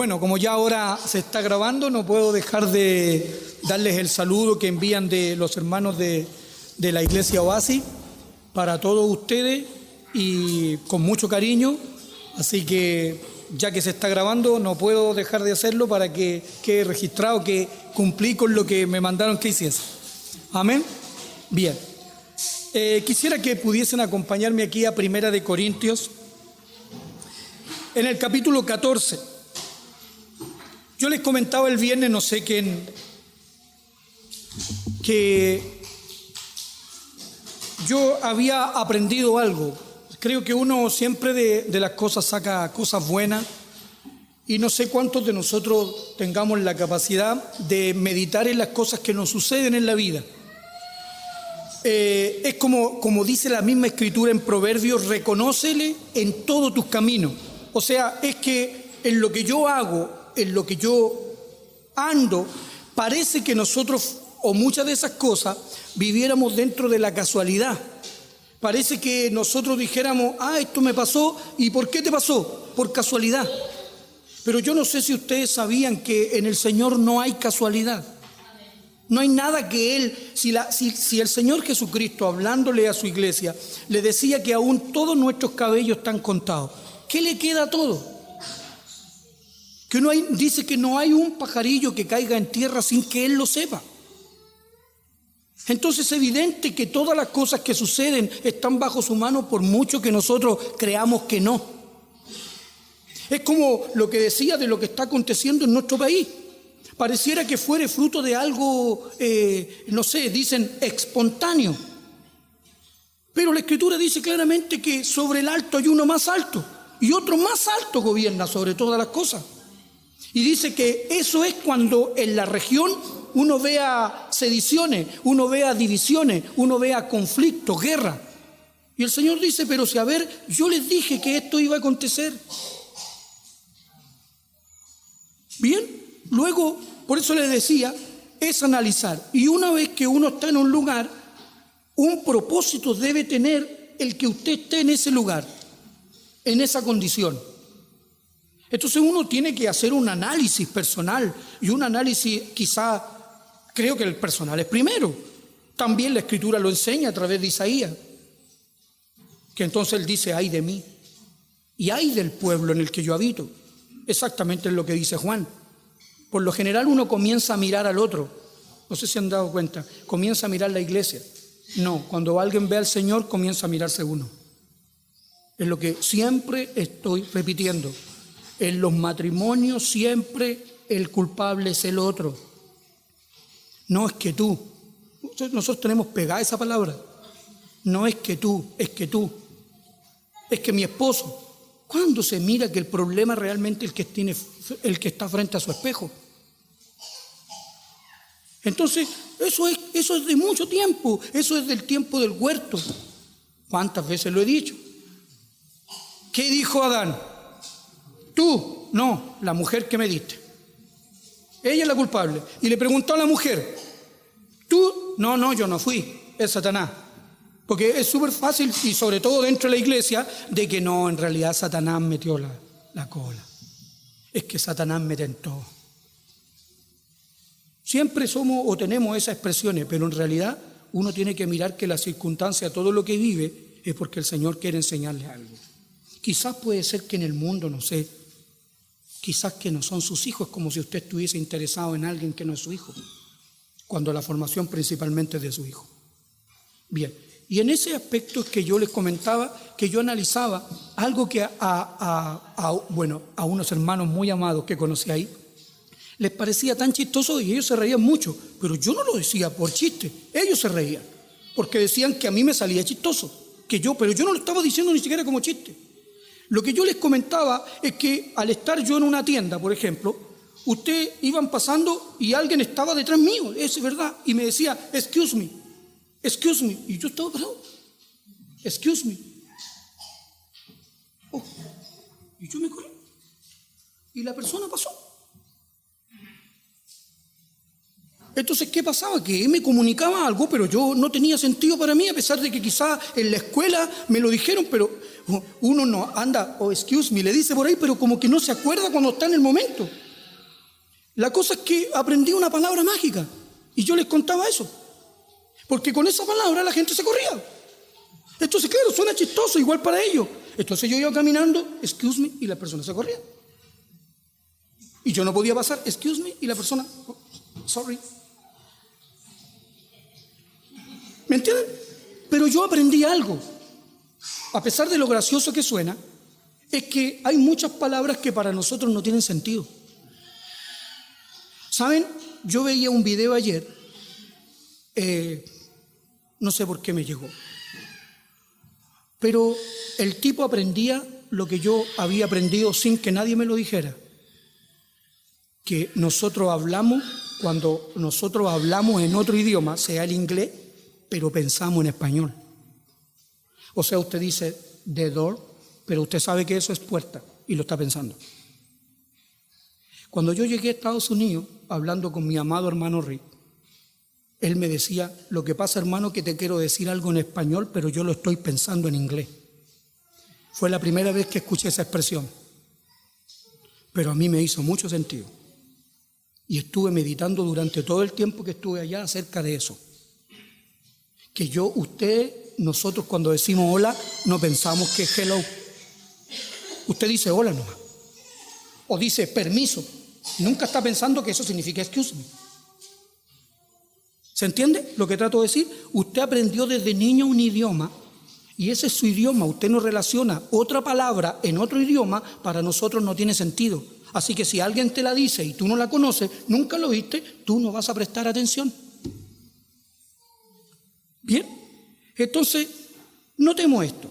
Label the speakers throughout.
Speaker 1: Bueno, como ya ahora se está grabando, no puedo dejar de darles el saludo que envían de los hermanos de la Iglesia Oasis para todos ustedes y con mucho cariño. Así que ya que se está grabando, no puedo dejar de hacerlo para que quede registrado que cumplí con lo que me mandaron que hiciese. Amén. Bien. Quisiera que pudiesen acompañarme aquí a Primera de Corintios, en el capítulo 14. Yo les comentaba el viernes, no sé quién, que yo había aprendido algo. Creo que uno siempre de las cosas saca cosas buenas, y no sé cuántos de nosotros tengamos la capacidad de meditar en las cosas que nos suceden en la vida. Es como dice la misma Escritura en Proverbios: reconócele en todos tus caminos. O sea, es que en lo que yo hago, en lo que yo ando, parece que nosotros, o muchas de esas cosas, viviéramos dentro de la casualidad. Parece que nosotros dijéramos: esto me pasó. ¿Y por qué te pasó? Por casualidad. Pero yo no sé si ustedes sabían que en el Señor no hay casualidad. No hay nada que Él, si el Señor Jesucristo, hablándole a su iglesia, le decía que aún todos nuestros cabellos están contados, ¿qué le queda a todo? Dice que no hay un pajarillo que caiga en tierra sin que Él lo sepa. Entonces es evidente que todas las cosas que suceden están bajo su mano, por mucho que nosotros creamos que no. Es como lo que decía de lo que está aconteciendo en nuestro país. Pareciera que fuere fruto de algo, no sé, dicen espontáneo. Pero la Escritura dice claramente que sobre el alto hay uno más alto, y otro más alto gobierna sobre todas las cosas. Y dice que eso es cuando en la región uno vea sediciones, uno vea divisiones, uno vea conflictos, guerra. Y el Señor dice: pero si, yo les dije que esto iba a acontecer. Bien. Luego, por eso les decía, es analizar. Y una vez que uno está en un lugar, un propósito debe tener el que usted esté en ese lugar, en esa condición. Entonces uno tiene que hacer un análisis personal, y un análisis quizá, creo que el personal es primero. También la Escritura lo enseña a través de Isaías, que entonces él dice: ay de mí, y ay del pueblo en el que yo habito. Exactamente es lo que dice Juan. Por lo general uno comienza a mirar al otro. No sé si han dado cuenta. Comienza a mirar la iglesia. No, cuando alguien ve al Señor, comienza a mirarse uno. Es lo que siempre estoy repitiendo. En los matrimonios siempre el culpable es el otro. No es que tú. Nosotros tenemos pegada esa palabra. No es que tú, es que tú. Es que mi esposo. ¿Cuándo se mira que el problema realmente es el que está frente a su espejo? Entonces, eso es de mucho tiempo. Eso es del tiempo del huerto. ¿Cuántas veces lo he dicho? ¿Qué dijo Adán? Tú, no, la mujer que me diste. Ella es la culpable. Y le preguntó a la mujer: tú, no, yo no fui, es Satanás. Porque es súper fácil, y sobre todo dentro de la iglesia, de que no, en realidad Satanás metió la cola. Es que Satanás me tentó. Siempre somos o tenemos esas expresiones, pero en realidad uno tiene que mirar que la circunstancia, todo lo que vive, es porque el Señor quiere enseñarle algo. Quizás puede ser que en el mundo, no sé, quizás que no son sus hijos, como si usted estuviese interesado en alguien que no es su hijo, cuando la formación principalmente es de su hijo. Bien. Y en ese aspecto es que yo les comentaba, que yo analizaba algo que a unos hermanos muy amados que conocí ahí, les parecía tan chistoso, y ellos se reían mucho, pero yo no lo decía por chiste, ellos se reían, porque decían que a mí me salía chistoso, pero yo no lo estaba diciendo ni siquiera como chiste. Lo que yo les comentaba es que al estar yo en una tienda, por ejemplo, ustedes iban pasando y alguien estaba detrás mío, es verdad, y me decía: excuse me, y yo estaba parado, excuse me, y yo me corrí, y la persona pasó. Entonces, ¿qué pasaba? Que él me comunicaba algo, pero yo no tenía sentido para mí, a pesar de que quizás en la escuela me lo dijeron, pero Uno no anda, excuse me, le dice por ahí, pero como que no se acuerda cuando está en el momento. La cosa es que aprendí una palabra mágica y yo les contaba eso, porque con esa palabra la gente se corría. Entonces, claro, suena chistoso, igual para ellos. Entonces yo iba caminando, excuse me, y la persona se corría. Y yo no podía pasar, excuse me, y la persona, oh, sorry. ¿Me entienden? Pero yo aprendí algo. A pesar de lo gracioso que suena, es que hay muchas palabras que para nosotros no tienen sentido. ¿Saben? Yo veía un video ayer, no sé por qué me llegó, pero el tipo aprendía lo que yo había aprendido sin que nadie me lo dijera, que nosotros hablamos, cuando nosotros hablamos en otro idioma, sea el inglés, pero pensamos en español. O sea, usted dice the door, pero usted sabe que eso es puerta y lo está pensando. Cuando yo llegué a Estados Unidos, hablando con mi amado hermano Rick, él me decía, lo que pasa, hermano, que te quiero decir algo en español, pero yo lo estoy pensando en inglés. Fue la primera vez que escuché esa expresión, pero a mí me hizo mucho sentido. Y estuve meditando durante todo el tiempo que estuve allá acerca de eso. Que nosotros cuando decimos hola, no pensamos que es hello. Usted dice hola nomás. O dice permiso. Nunca está pensando que eso significa excuse me. ¿Se entiende lo que trato de decir? Usted aprendió desde niño un idioma y ese es su idioma. Usted no relaciona otra palabra en otro idioma, para nosotros no tiene sentido. Así que si alguien te la dice y tú no la conoces, nunca lo viste, tú no vas a prestar atención. Bien, entonces notemos esto.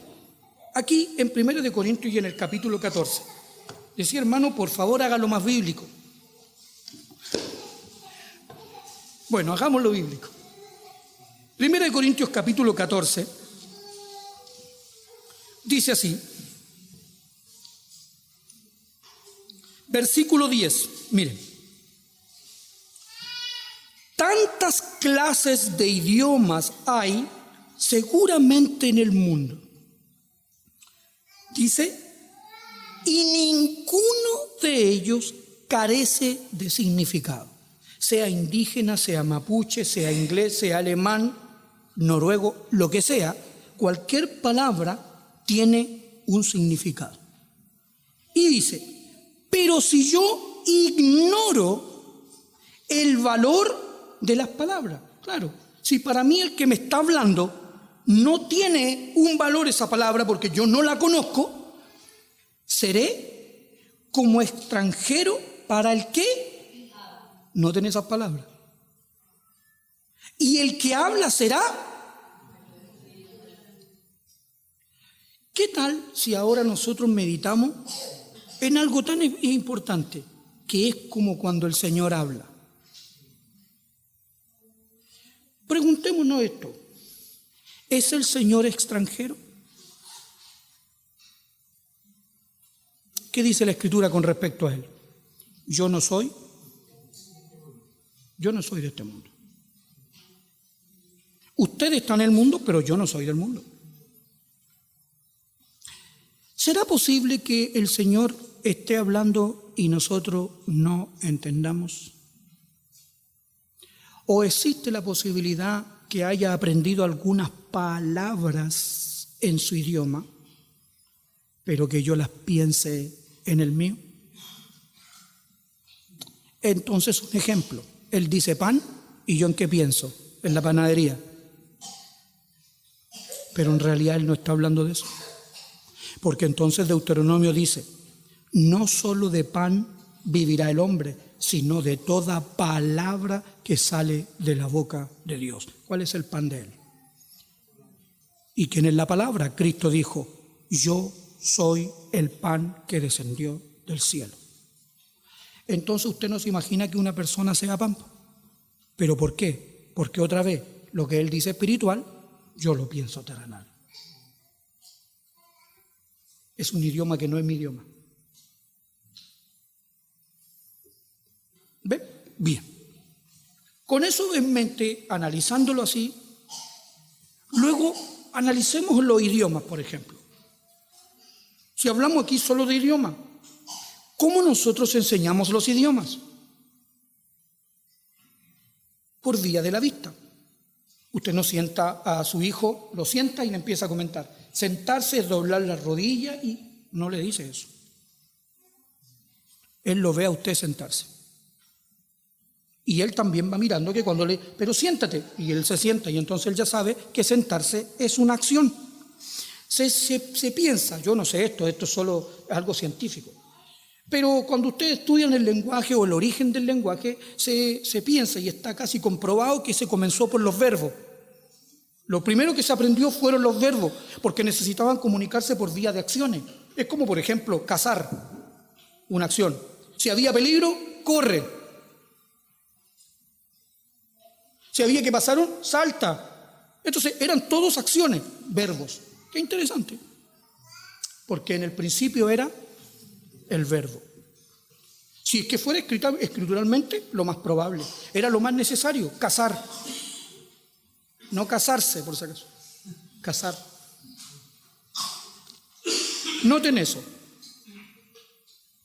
Speaker 1: Aquí en 1 Corintios y en el capítulo 14, decía, hermano, por favor hágalo más bíblico. Bueno, hagámoslo bíblico. 1 Corintios capítulo 14 dice así, versículo 10, miren. Tantas clases de idiomas hay seguramente en el mundo. Dice, y ninguno de ellos carece de significado. Sea indígena, sea mapuche, sea inglés, sea alemán, noruego, lo que sea, cualquier palabra tiene un significado. Y dice, pero si yo ignoro el valor de las palabras, claro, si para mí el que me está hablando no tiene un valor esa palabra porque yo no la conozco, seré como extranjero para el que no tiene esas palabras. Y el que habla será. ¿Qué tal si ahora nosotros meditamos en algo tan importante que es como cuando el Señor habla? Preguntémonos esto, ¿es el Señor extranjero? ¿Qué dice la Escritura con respecto a Él? Yo no soy de este mundo. Usted está en el mundo, pero yo no soy del mundo. ¿Será posible que el Señor esté hablando y nosotros no entendamos? ¿O existe la posibilidad que haya aprendido algunas palabras en su idioma, pero que yo las piense en el mío? Entonces, un ejemplo. Él dice pan y yo en qué pienso, en la panadería. Pero en realidad él no está hablando de eso. Porque entonces Deuteronomio dice, no solo de pan vivirá el hombre, sino de toda palabra que sale de la boca de Dios. ¿Cuál es el pan de él? ¿Y quién es la palabra? Cristo dijo, yo soy el pan que descendió del cielo. Entonces usted no se imagina que una persona sea pan. ¿Pero por qué? Porque otra vez, lo que él dice espiritual, yo lo pienso terrenal. Es un idioma que no es mi idioma. ¿Ve? Bien. Con eso en mente, analizándolo así, luego analicemos los idiomas, por ejemplo. Si hablamos aquí solo de idioma, ¿cómo nosotros enseñamos los idiomas? Por vía de la vista. Usted no sienta a su hijo, lo sienta y le empieza a comentar. Sentarse es doblar las rodillas y no le dice eso. Él lo ve a usted sentarse. Y él también va mirando que cuando le... Pero siéntate. Y él se sienta y entonces él ya sabe que sentarse es una acción. Se piensa, yo no sé esto es solo algo científico. Pero cuando ustedes estudian el lenguaje o el origen del lenguaje, se piensa y está casi comprobado que se comenzó por los verbos. Lo primero que se aprendió fueron los verbos, porque necesitaban comunicarse por vía de acciones. Es como, por ejemplo, cazar, una acción. Si había peligro, corre. Si había que pasar, salta. Entonces eran todos acciones, verbos. Qué interesante. Porque en el principio era el verbo. Si es que fuera escrituralmente, lo más probable. Era lo más necesario, cazar. No casarse, por si acaso. Cazar. Noten eso.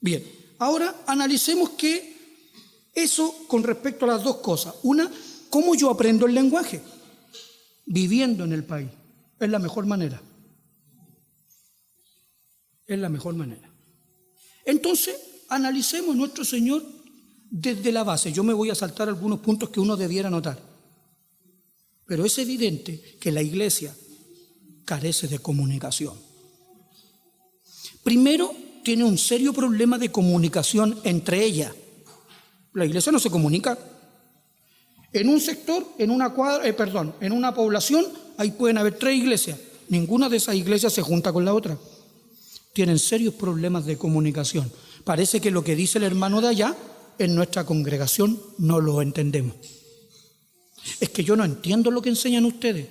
Speaker 1: Bien, ahora analicemos que eso con respecto a las dos cosas. Una, ¿cómo yo aprendo el lenguaje? Viviendo en el país. Es la mejor manera. Es la mejor manera. Entonces, analicemos a nuestro Señor desde la base. Yo me voy a saltar algunos puntos que uno debiera notar. Pero es evidente que la iglesia carece de comunicación. Primero, tiene un serio problema de comunicación entre ellas. La iglesia no se comunica. En un sector, en una población, ahí pueden haber 3 iglesias. Ninguna de esas iglesias se junta con la otra. Tienen serios problemas de comunicación. Parece que lo que dice el hermano de allá, en nuestra congregación no lo entendemos. Es que yo no entiendo lo que enseñan ustedes.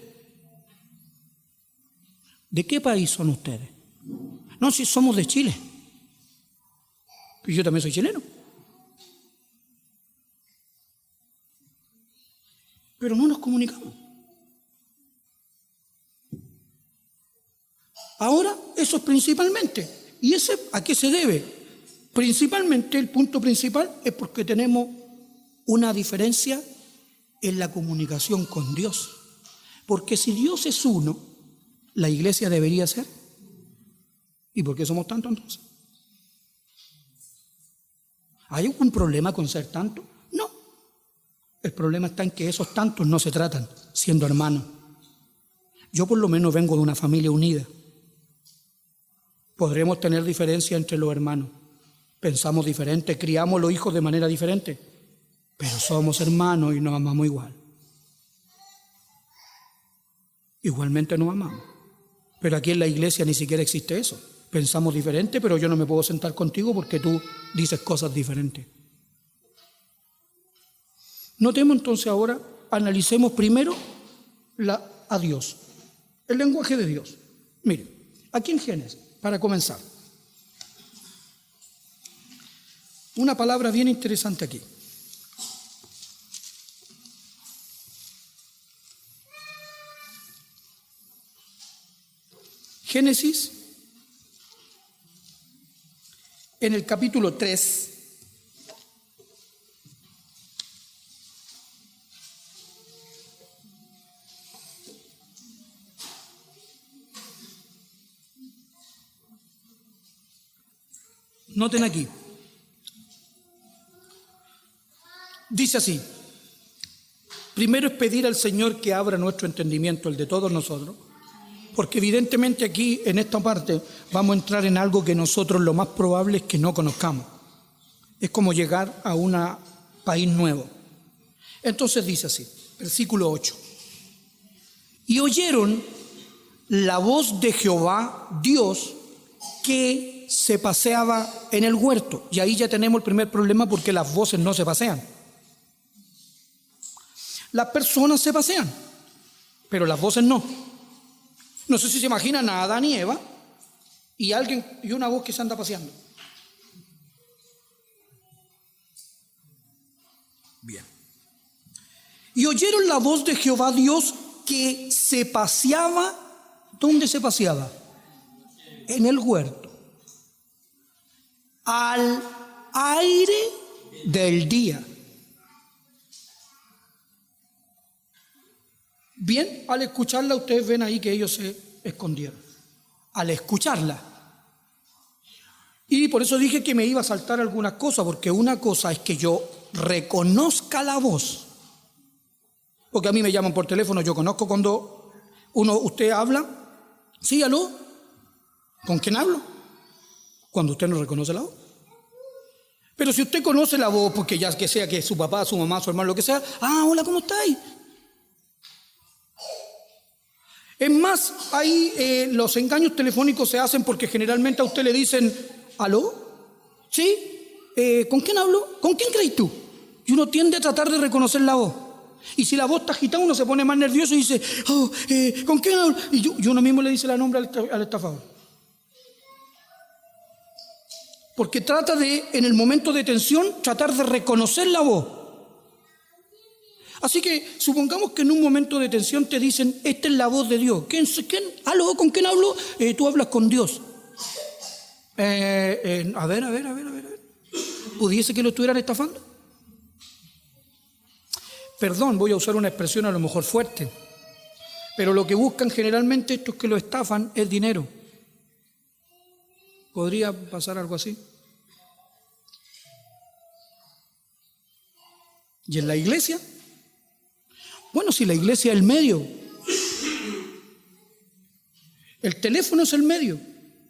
Speaker 1: ¿De qué país son ustedes? No, si somos de Chile. Y yo también soy chileno. Pero no nos comunicamos. Ahora, eso es principalmente. ¿Y ese a qué se debe? Principalmente, el punto principal es porque tenemos una diferencia en la comunicación con Dios. Porque si Dios es uno, la iglesia debería ser. ¿Y por qué somos tantos entonces? ¿Hay algún problema con ser tantos? No. El problema está en que esos tantos no se tratan siendo hermanos. Yo por lo menos vengo de una familia unida. Podremos tener diferencia entre los hermanos. Pensamos diferente, criamos los hijos de manera diferente. Pero somos hermanos y nos amamos igual. Igualmente nos amamos. Pero aquí en la iglesia ni siquiera existe eso. Pensamos diferente, pero yo no me puedo sentar contigo porque tú dices cosas diferentes. Notemos entonces ahora, analicemos primero a Dios, el lenguaje de Dios. Mire, aquí en Génesis, para comenzar, una palabra bien interesante aquí. Génesis, en el capítulo 3, noten aquí, dice así: primero es pedir al Señor que abra nuestro entendimiento, el de todos nosotros, porque evidentemente aquí en esta parte vamos a entrar en algo que nosotros lo más probable es que no conozcamos. Es como llegar a un país nuevo. Entonces dice así, versículo 8: y oyeron la voz de Jehová, Dios, que se paseaba en el huerto. Y ahí ya tenemos el primer problema, porque las voces no se pasean. Las personas se pasean, pero las voces no. No sé si se imaginan a Adán y Eva y una voz que se anda paseando. Bien. Y oyeron la voz de Jehová Dios que se paseaba. ¿Dónde se paseaba? En el huerto. al aire del día. Bien, al escucharla ustedes ven ahí que ellos se escondieron. Al escucharla. Y por eso dije que me iba a saltar algunas cosas, porque una cosa es que yo reconozca la voz. Porque a mí me llaman por teléfono, yo conozco cuando usted habla. Sí, aló. ¿Con quién hablo? Cuando usted no reconoce la voz. Pero si usted conoce la voz, porque ya que sea que su papá, su mamá, su hermano, lo que sea, hola, ¿cómo estáis? Es más, ahí los engaños telefónicos se hacen porque generalmente a usted le dicen, ¿aló? ¿Sí? ¿Con quién hablo? ¿Con quién crees tú? Y uno tiende a tratar de reconocer la voz. Y si la voz está agitada, uno se pone más nervioso y dice, ¿con quién hablo? Y uno mismo le dice el nombre al estafador. Porque trata de, en el momento de tensión, tratar de reconocer la voz. Así que supongamos que en un momento de tensión te dicen, esta es la voz de Dios. ¿Quién? ¿Aló? ¿Con quién hablo? Tú hablas con Dios. A ver. ¿Pudiese que lo estuvieran estafando? Perdón, voy a usar una expresión a lo mejor fuerte, pero lo que buscan generalmente estos que lo estafan es dinero. ¿Podría pasar algo así? ¿Y en la iglesia? Bueno, si la iglesia es el medio, el teléfono es el medio,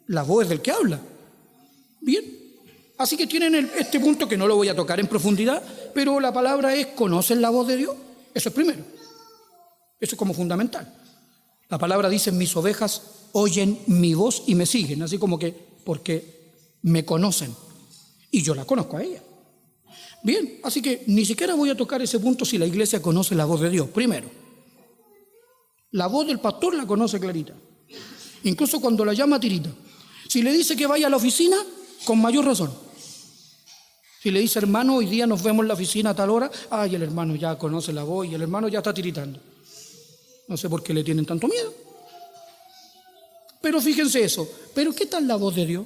Speaker 1: la voz es del que habla. Bien, así que tienen este punto que no lo voy a tocar en profundidad, pero la palabra es, ¿conocen la voz de Dios? Eso es primero, eso es como fundamental. La palabra dice, mis ovejas oyen mi voz y me siguen, así como que porque me conocen y yo la conozco a ella. Bien, así que ni siquiera voy a tocar ese punto si la iglesia conoce la voz de Dios. Primero, la voz del pastor la conoce clarita, incluso cuando la llama tirita. Si le dice que vaya a la oficina, con mayor razón. Si le dice, hermano, hoy día nos vemos en la oficina a tal hora, el hermano ya conoce la voz y el hermano ya está tiritando. No sé por qué le tienen tanto miedo. Pero fíjense eso. ¿Pero qué tal la voz de Dios?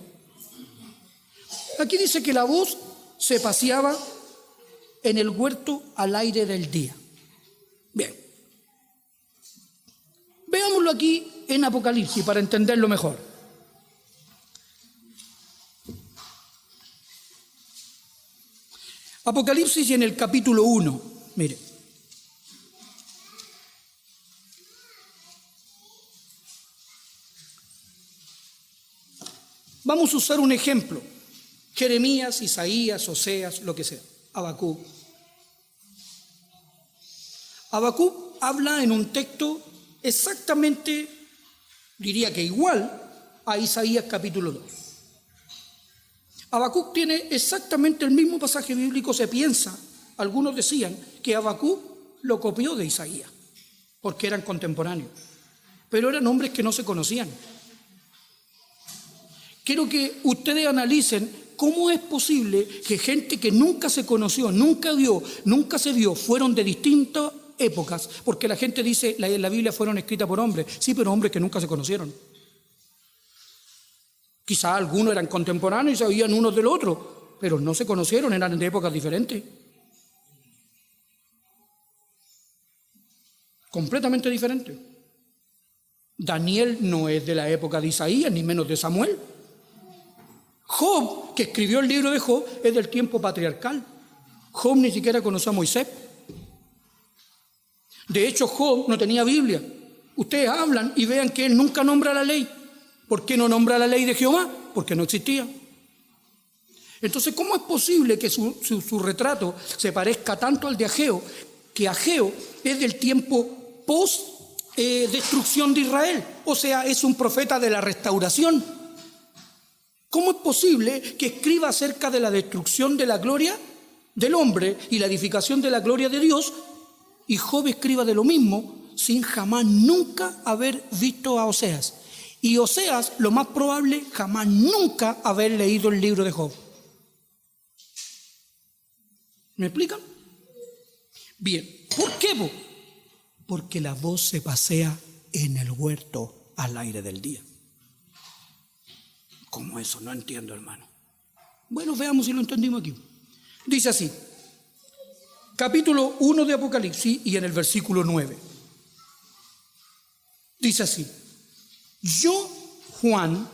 Speaker 1: Aquí dice que la voz se paseaba en el huerto al aire del día. Bien. Veámoslo aquí en Apocalipsis para entenderlo mejor. Apocalipsis y en el capítulo 1, mire. Vamos a usar un ejemplo. Jeremías, Isaías, Oseas, lo que sea. Habacuc. Habacuc habla en un texto exactamente, diría que igual a Isaías capítulo 2. Habacuc tiene exactamente el mismo pasaje bíblico, se piensa, algunos decían que Habacuc lo copió de Isaías, porque eran contemporáneos, pero eran hombres que no se conocían. Quiero que ustedes analicen cómo es posible que gente que nunca se conoció, nunca vio, nunca se vio, fueron de distintas épocas, porque la gente dice, en la Biblia fueron escritas por hombres, sí, pero hombres que nunca se conocieron. Quizá algunos eran contemporáneos y sabían unos del otro, pero no se conocieron, eran de épocas diferentes. Completamente diferentes. Daniel no es de la época de Isaías, ni menos de Samuel. Job, que escribió el libro de Job, es del tiempo patriarcal. Job ni siquiera conoció a Moisés. De hecho, Job no tenía Biblia. Ustedes hablan y vean que él nunca nombra la ley. ¿Por qué no nombra la ley de Jehová? Porque no existía. Entonces, ¿cómo es posible que su retrato se parezca tanto al de Ageo, que Ageo es del tiempo post-destrucción de Israel? O sea, es un profeta de la restauración. ¿Cómo es posible que escriba acerca de la destrucción de la gloria del hombre y la edificación de la gloria de Dios, y Job escriba de lo mismo sin jamás nunca haber visto a Oseas? Y Oseas, lo más probable, jamás nunca haber leído el libro de Job. ¿Me explican? Bien, ¿por qué? Porque la voz se pasea en el huerto al aire del día. ¿Cómo eso? No entiendo, hermano. Bueno, veamos si lo entendimos aquí. Dice así, capítulo 1 de Apocalipsis y en el versículo 9. Dice así, yo, Juan,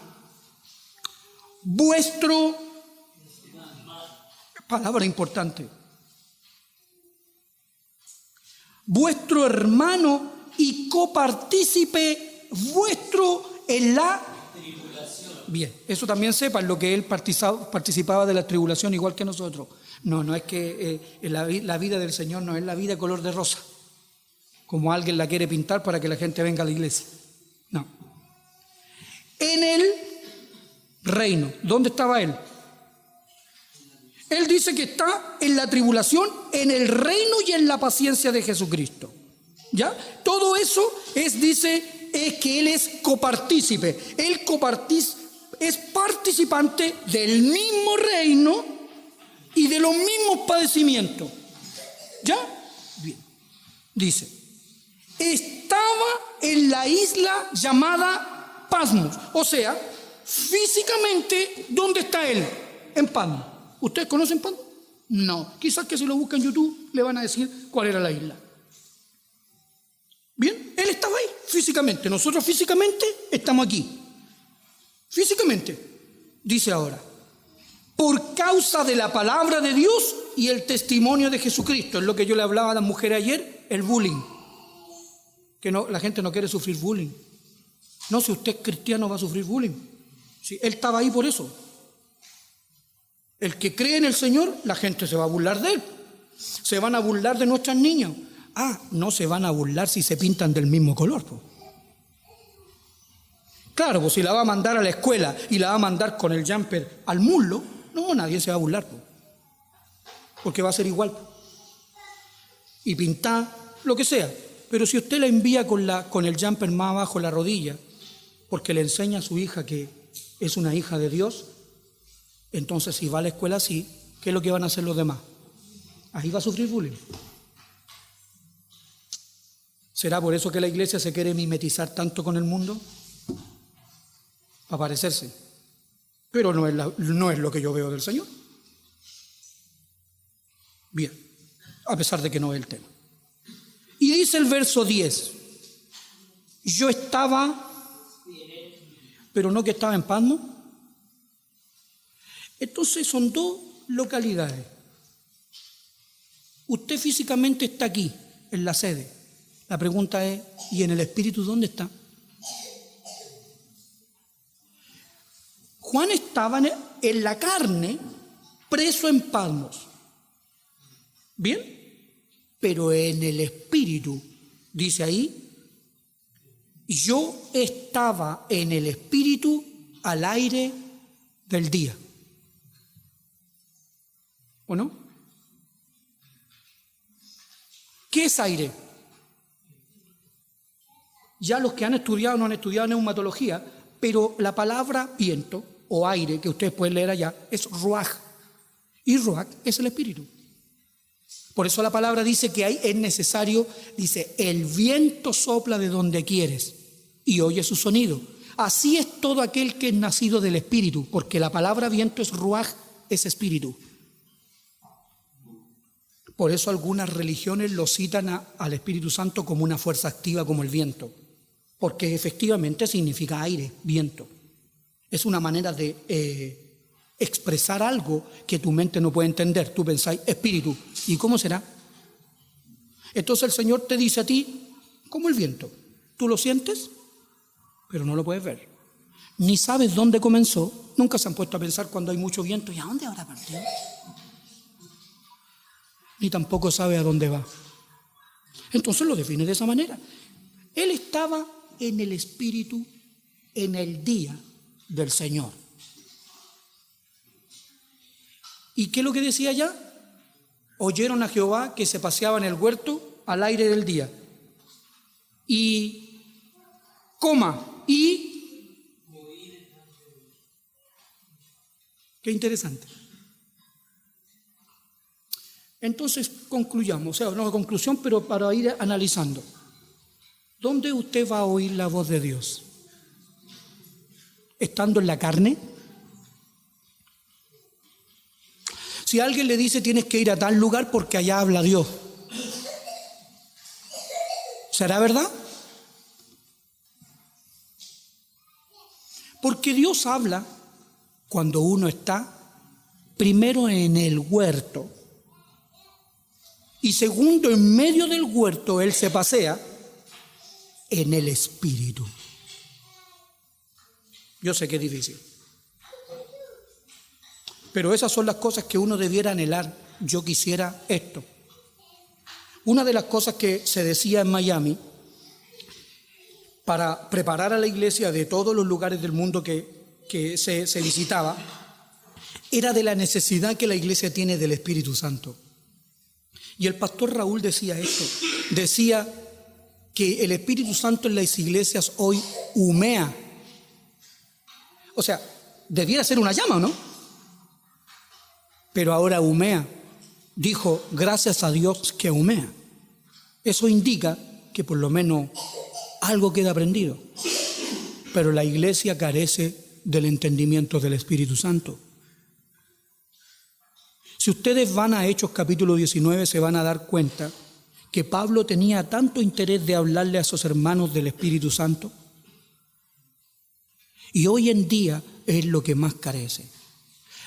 Speaker 1: vuestro, palabra importante, vuestro hermano y copartícipe vuestro en la tribulación. Bien, eso también sepan lo que él participaba de la tribulación igual que nosotros. No es que la vida del Señor no es la vida color de rosa, como alguien la quiere pintar para que la gente venga a la iglesia. No. En el reino, ¿dónde estaba él? Él dice que está en la tribulación, en el reino y en la paciencia de Jesucristo. ¿Ya? Todo eso es que él es copartícipe. Él es participante del mismo reino y de los mismos padecimientos. ¿Ya? Bien. Dice, estaba en la isla llamada Patmos. O sea, físicamente, ¿dónde está él? En Patmos. ¿Ustedes conocen Patmos? No. Quizás que si lo buscan en YouTube le van a decir cuál era la isla. Bien, él estaba ahí físicamente. Nosotros físicamente estamos aquí. Físicamente. Dice ahora, por causa de la palabra de Dios y el testimonio de Jesucristo. Es lo que yo le hablaba a las mujeres ayer, el bullying. Que no, la gente no quiere sufrir bullying. No, si usted es cristiano va a sufrir bullying. Sí, él estaba ahí por eso. El que cree en el Señor, la gente se va a burlar de él. Se van a burlar de nuestras niñas. No se van a burlar si se pintan del mismo color. Po. Claro, pues si la va a mandar a la escuela y la va a mandar con el jumper al muslo, no, nadie se va a burlar. Po. Porque va a ser igual. Po. Y pintar, lo que sea. Pero si usted la envía con el jumper más abajo de la rodilla, porque le enseña a su hija que es una hija de Dios, entonces si va a la escuela así, ¿qué es lo que van a hacer los demás? Ahí va a sufrir bullying. ¿Será por eso que la iglesia se quiere mimetizar tanto con el mundo? Para parecerse. Pero no es lo que yo veo del Señor. Bien, a pesar de que no es el tema. Y dice el verso 10, yo estaba, pero no que estaba en Patmos. Entonces son dos localidades. Usted físicamente está aquí, en la sede. La pregunta es, ¿y en el espíritu dónde está? Juan estaba en la carne, preso en Patmos. ¿Bien? Pero en el espíritu, dice ahí, yo estaba en el espíritu al aire del día. ¿O no? ¿Qué es aire? Ya los que han estudiado no han estudiado neumatología, pero la palabra viento o aire que ustedes pueden leer allá es ruaj. Y ruaj es el espíritu. Por eso la palabra dice que es necesario, dice, el viento sopla de donde quieres y oye su sonido. Así es todo aquel que es nacido del espíritu, porque la palabra viento es ruaj, es espíritu. Por eso algunas religiones lo citan al Espíritu Santo como una fuerza activa como el viento, porque efectivamente significa aire, viento. Es una manera de expresar algo que tu mente no puede entender. Tú pensáis, espíritu, ¿y cómo será? Entonces el Señor te dice a ti, como el viento. Tú lo sientes, pero no lo puedes ver. Ni sabes dónde comenzó. Nunca se han puesto a pensar cuando hay mucho viento, ¿y a dónde habrá partido? Ni tampoco sabe a dónde va. Entonces lo define de esa manera. Él estaba en el Espíritu en el día del Señor. ¿Y qué es lo que decía allá? Oyeron a Jehová que se paseaba en el huerto al aire del día. Y qué interesante. Entonces concluyamos, o sea, no conclusión, pero para ir analizando. ¿Dónde usted va a oír la voz de Dios? ¿Estando en la carne? Si alguien le dice tienes que ir a tal lugar porque allá habla Dios, ¿será verdad? Porque Dios habla cuando uno está primero en el huerto y segundo en medio del huerto Él se pasea en el Espíritu. Yo sé que es difícil, pero esas son las cosas que uno debiera anhelar. Yo quisiera esto. Una de las cosas que se decía en Miami para preparar a la iglesia de todos los lugares del mundo que se visitaba era de la necesidad que la iglesia tiene del Espíritu Santo. Y el pastor Raúl decía esto, decía que el Espíritu Santo en las iglesias hoy humea. O sea, debiera ser una llama, ¿no? Pero ahora humea. Dijo, gracias a Dios que humea. Eso indica que por lo menos algo queda aprendido. Pero la iglesia carece del entendimiento del Espíritu Santo. Si ustedes van a Hechos capítulo 19 se van a dar cuenta que Pablo tenía tanto interés de hablarle a sus hermanos del Espíritu Santo. Y hoy en día es lo que más carece.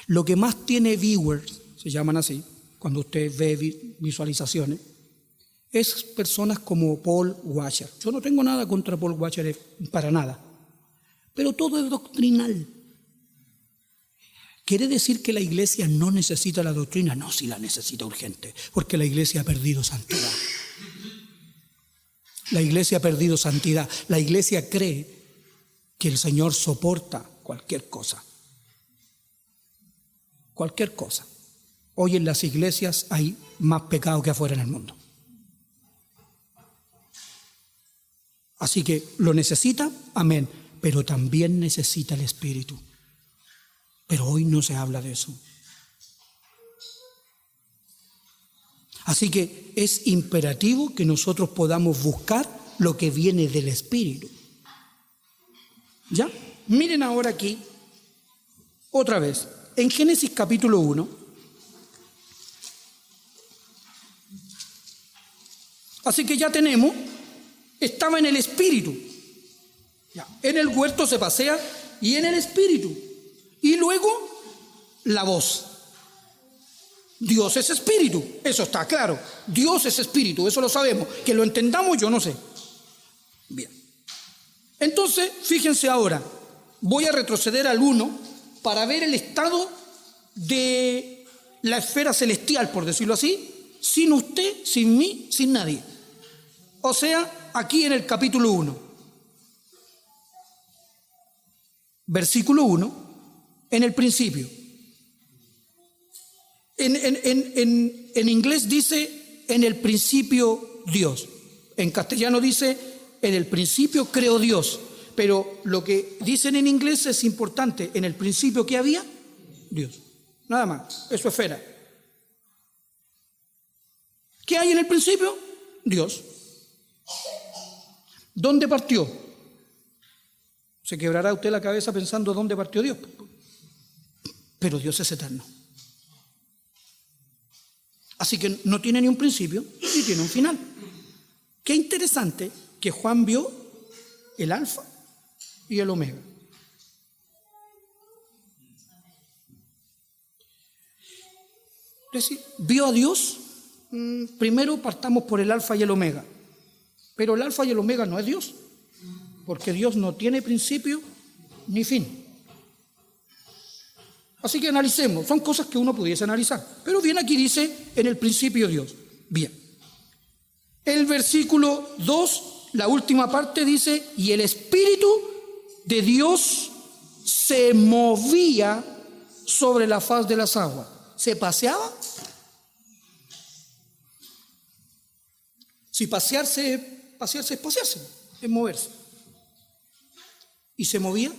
Speaker 1: Lo que más tiene viewers, se llaman así, cuando usted ve visualizaciones, es personas como Paul Washer. Yo no tengo nada contra Paul Washer, para nada. Pero todo es doctrinal. ¿Quiere decir que la iglesia no necesita la doctrina? No, sí la necesita urgente, porque la iglesia ha perdido santidad. La iglesia ha perdido santidad. La iglesia cree que el Señor soporta cualquier cosa. Cualquier cosa. Hoy en las iglesias hay más pecado que afuera en el mundo. Así que lo necesita, amén, pero también necesita el Espíritu. Pero hoy no se habla de eso. Así que es imperativo que nosotros podamos buscar lo que viene del Espíritu. ¿Ya? Miren ahora aquí, otra vez, en Génesis capítulo 1. Así que ya tenemos, estaba en el Espíritu. Ya, en el huerto se pasea y en el Espíritu. Y luego, la voz. Dios es Espíritu, eso está claro. Dios es Espíritu, eso lo sabemos. Que lo entendamos, yo no sé. Bien. Entonces, fíjense ahora, voy a retroceder al 1 para ver el estado de la esfera celestial, por decirlo así, sin usted, sin mí, sin nadie. O sea, aquí en el capítulo 1, versículo 1, en el principio. En inglés dice, en el principio Dios. En castellano dice, en el principio creó Dios. Pero lo que dicen en inglés es importante. En el principio, ¿qué había? Dios. Nada más. Eso es esfera. ¿Qué hay en el principio? Dios. ¿Dónde partió? Se quebrará usted la cabeza pensando dónde partió Dios. Pero Dios es eterno. Así que no tiene ni un principio ni tiene un final. Qué interesante que Juan vio el alfa y el omega. Es decir, vio a Dios. Primero partamos por el alfa y el omega. Pero el alfa y el omega no es Dios, porque Dios no tiene principio ni fin. Así que analicemos, son cosas que uno pudiese analizar. Pero bien, aquí dice, en el principio Dios. Bien. El versículo 2, la última parte dice, y el Espíritu de Dios se movía sobre la faz de las aguas. ¿Se paseaba? Si pasearse es pasearse, es moverse. ¿Y se movía?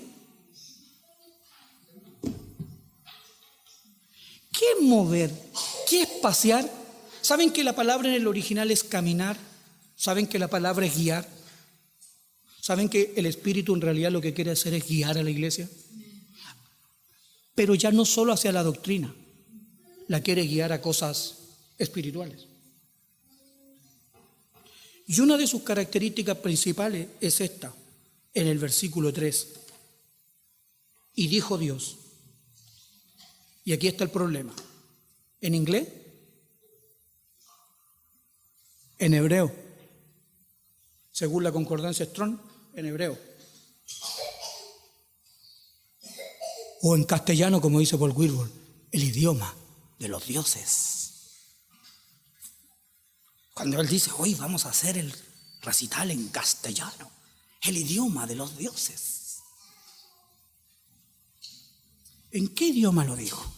Speaker 1: ¿Qué es mover? ¿Qué es pasear? ¿Saben que la palabra en el original es caminar? ¿Saben que la palabra es guiar? ¿Saben que el Espíritu en realidad lo que quiere hacer es guiar a la iglesia? Pero ya no solo hacia la doctrina, la quiere guiar a cosas espirituales. Y una de sus características principales es esta, en el versículo 3. Y dijo Dios. Y aquí está el problema. ¿En inglés? En hebreo. Según la concordancia Strong, en hebreo. O en castellano, como dice Paul Wilbur, el idioma de los dioses. Cuando él dice, hoy vamos a hacer el recital en castellano, el idioma de los dioses. ¿En qué idioma lo dijo?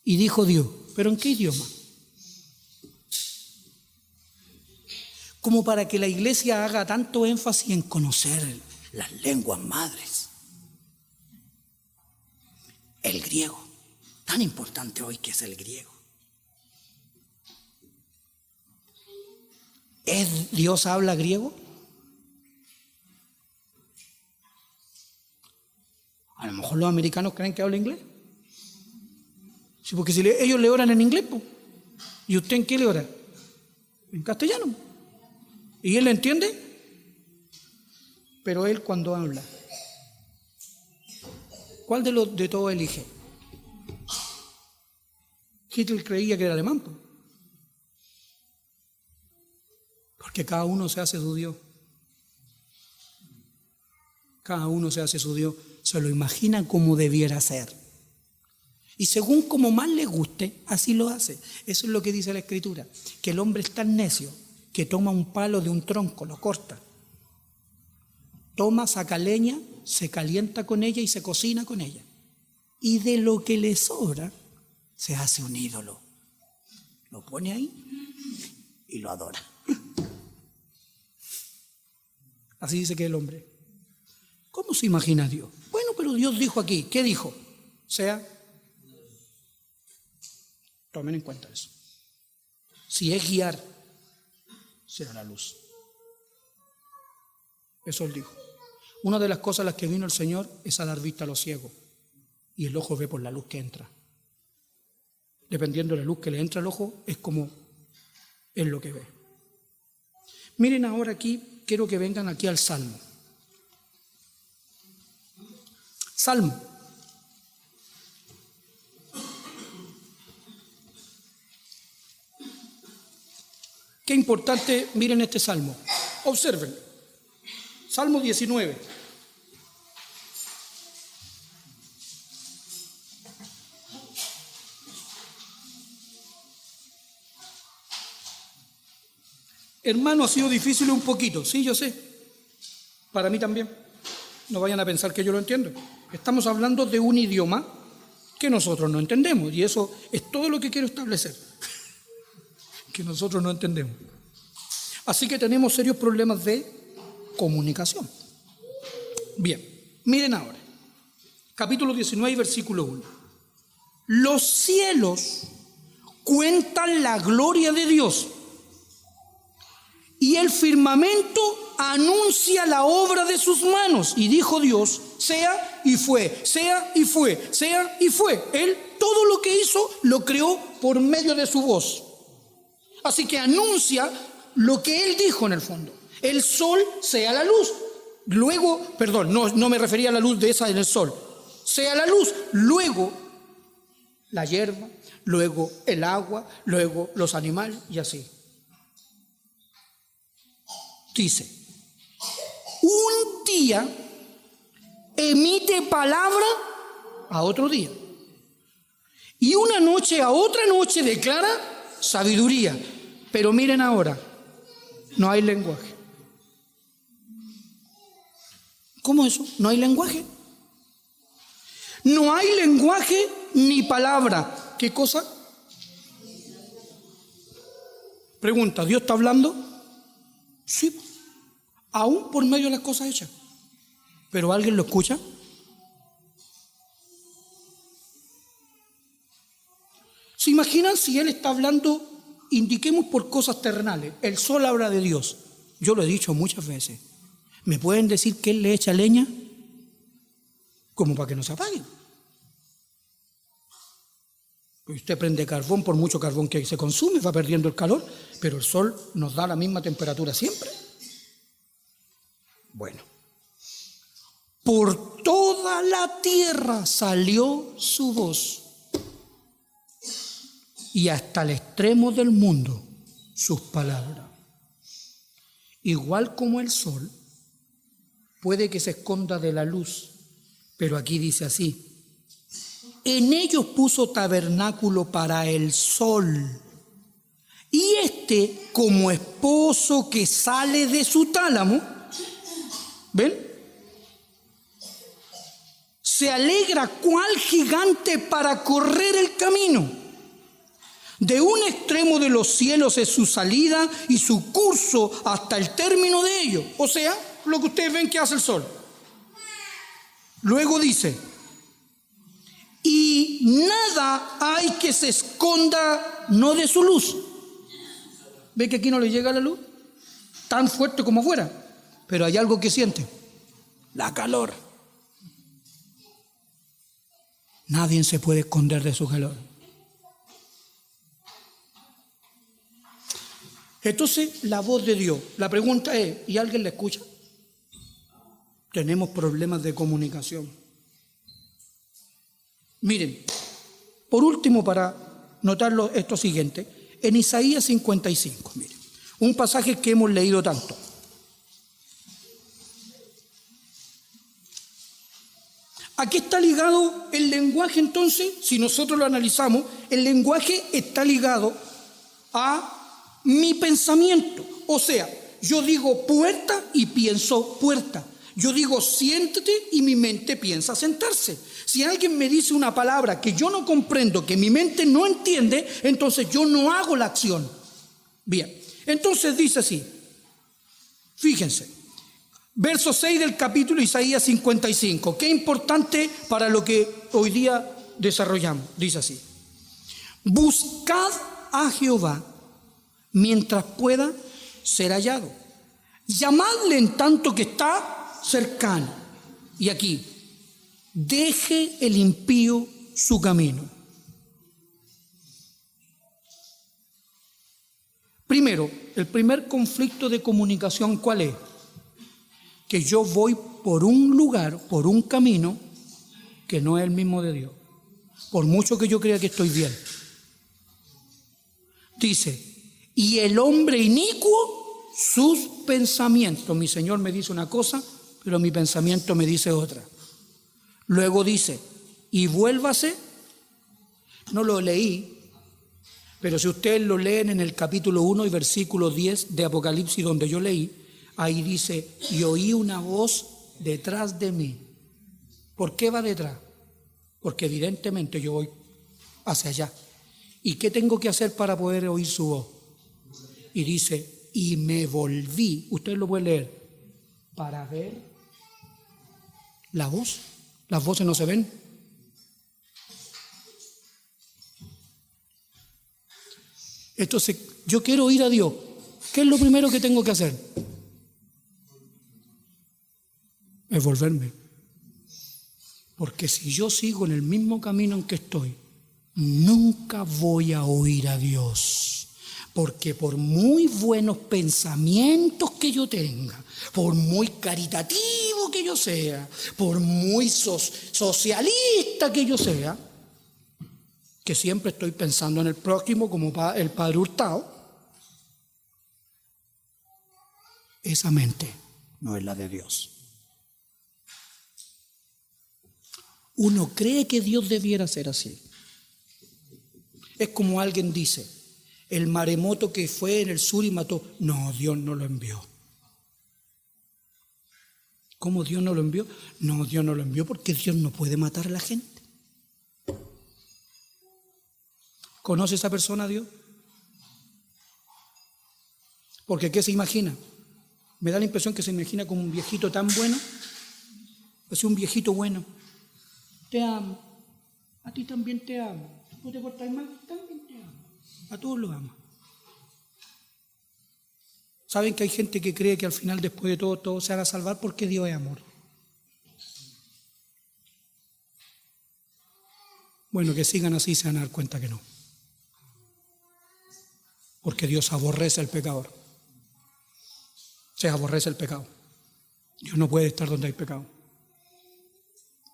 Speaker 1: Y dijo Dios, ¿pero en qué idioma? Como para que la iglesia haga tanto énfasis en conocer las lenguas madres. El griego, tan importante hoy que es el griego. ¿Dios habla griego? A lo mejor los americanos creen que habla inglés. Sí, porque si ellos le oran en inglés, pues. ¿Y usted en qué le ora? En castellano. ¿Y él le entiende? Pero él cuando habla, ¿cuál de todos elige? Hitler creía que era alemán, pues. Porque cada uno se hace su Dios. Cada uno se hace su Dios. Se lo imagina como debiera ser. Y según como más le guste, así lo hace. Eso es lo que dice la Escritura. Que el hombre es tan necio que toma un palo de un tronco, lo corta. Toma, saca leña, se calienta con ella y se cocina con ella. Y de lo que le sobra, se hace un ídolo. Lo pone ahí y lo adora. Así dice que el hombre. ¿Cómo se imagina Dios? Bueno, pero Dios dijo aquí. ¿Qué dijo? Sea. Tomen en cuenta eso. Si es guiar, será la luz. Eso él dijo. Una de las cosas a las que vino el Señor es a dar vista a los ciegos. Y el ojo ve por la luz que entra. Dependiendo de la luz que le entra al ojo, es como es lo que ve. Miren ahora aquí, quiero que vengan aquí al Salmo. Salmo. Qué importante, miren este Salmo. Observen. Salmo 19. Hermano, ha sido difícil un poquito. Sí, yo sé. Para mí también. No vayan a pensar que yo lo entiendo. Estamos hablando de un idioma que nosotros no entendemos. Y eso es todo lo que quiero establecer. Que nosotros no entendemos. Así que tenemos serios problemas de comunicación. Bien, miren ahora. Capítulo 19, versículo 1. Los cielos cuentan la gloria de Dios y el firmamento anuncia la obra de sus manos. Y dijo Dios, sea y fue, sea y fue, sea y fue. Él todo lo que hizo lo creó por medio de su voz. Así que anuncia lo que él dijo en el fondo. El sol sea la luz. Luego, perdón, no me refería a la luz de esa en el sol. Sea la luz. Luego, la hierba, luego el agua, luego los animales y así. Dice, un día emite palabra a otro día. Y una noche a otra noche declara sabiduría. Pero miren ahora, no hay lenguaje. ¿Cómo eso? ¿No hay lenguaje? No hay lenguaje ni palabra. ¿Qué cosa? Pregunta, ¿Dios está hablando? Sí, aún por medio de las cosas hechas. ¿Pero alguien lo escucha? ¿Se imaginan si Él está hablando? Indiquemos por cosas terrenales. El sol habla de Dios. Yo lo he dicho muchas veces. ¿Me pueden decir que Él le echa leña? Como para que no se apaguen. Usted prende carbón, por mucho carbón que se consume, va perdiendo el calor, pero el sol nos da la misma temperatura siempre. Bueno, por toda la tierra salió su voz, y hasta el extremo del mundo sus palabras. Igual como el sol puede que se esconda de la luz, pero aquí dice así: en ellos puso tabernáculo para el sol, y éste, como esposo que sale de su tálamo, ¿ven?, se alegra cual gigante para correr el camino. De un extremo de los cielos es su salida y su curso hasta el término de ellos. O sea, lo que ustedes ven que hace el sol. Luego dice: y nada hay que se esconda no de su luz. ¿Ve que aquí no le llega la luz? Tan fuerte como fuera. Pero hay algo que siente: la calor. Nadie se puede esconder de su calor. Entonces, la voz de Dios. La pregunta es: ¿y alguien la escucha? Tenemos problemas de comunicación. Miren, por último, para notarlo, esto siguiente, en Isaías 55, miren, un pasaje que hemos leído tanto. Aquí está ligado el lenguaje, entonces, si nosotros lo analizamos, el lenguaje está ligado a mi pensamiento. O sea, yo digo puerta y pienso puerta. Yo digo siéntate y mi mente piensa sentarse. Si alguien me dice una palabra que yo no comprendo, que mi mente no entiende, entonces yo no hago la acción. Bien, entonces dice así, fíjense, verso 6 del capítulo Isaías 55, qué importante para lo que hoy día desarrollamos. Dice así: buscad a Jehová mientras pueda ser hallado, llamadle en tanto que está cercano. Y aquí: deje el impío su camino. Primero, el primer conflicto de comunicación, ¿cuál es? Que yo voy por un lugar, por un camino que no es el mismo de Dios, por mucho que yo crea que estoy bien. Dice: y el hombre inicuo sus pensamientos. Mi Señor me dice una cosa, pero mi pensamiento me dice otra. Luego dice: y vuélvase. No lo leí, pero si ustedes lo leen en el capítulo 1 y versículo 10 de Apocalipsis, donde yo leí, ahí dice: y oí una voz detrás de mí. ¿Por qué va detrás? Porque evidentemente yo voy hacia allá. ¿Y qué tengo que hacer para poder oír su voz? Y dice: y me volví. Ustedes lo pueden leer. Para ver la voz. Las voces no se ven. Entonces, yo quiero oír a Dios. ¿Qué es lo primero que tengo que hacer? Es volverme. Porque si yo sigo en el mismo camino en que estoy, nunca voy a oír a Dios. Porque por muy buenos pensamientos que yo tenga, por muy caritativo que yo sea, por muy socialista que yo sea, que siempre estoy pensando en el prójimo como el padre Hurtado, esa mente no es la de Dios. Uno cree que Dios debiera ser así. Es como alguien dice: el maremoto que fue en el sur y mató. No, Dios no lo envió. ¿Cómo Dios no lo envió? No, Dios no lo envió porque Dios no puede matar a la gente. ¿Conoce esa persona a Dios? Porque ¿qué se imagina? Me da la impresión que se imagina como un viejito tan bueno. Es un viejito bueno. Te amo. A ti también te amo. ¿No te portas mal? También te amo. A todos los ama. ¿Saben que hay gente que cree que al final, después de todo, todo se haga salvar porque Dios es amor? Bueno, que sigan así se van a dar cuenta que no. Porque Dios aborrece al pecador. Se aborrece el pecado. Dios no puede estar donde hay pecado.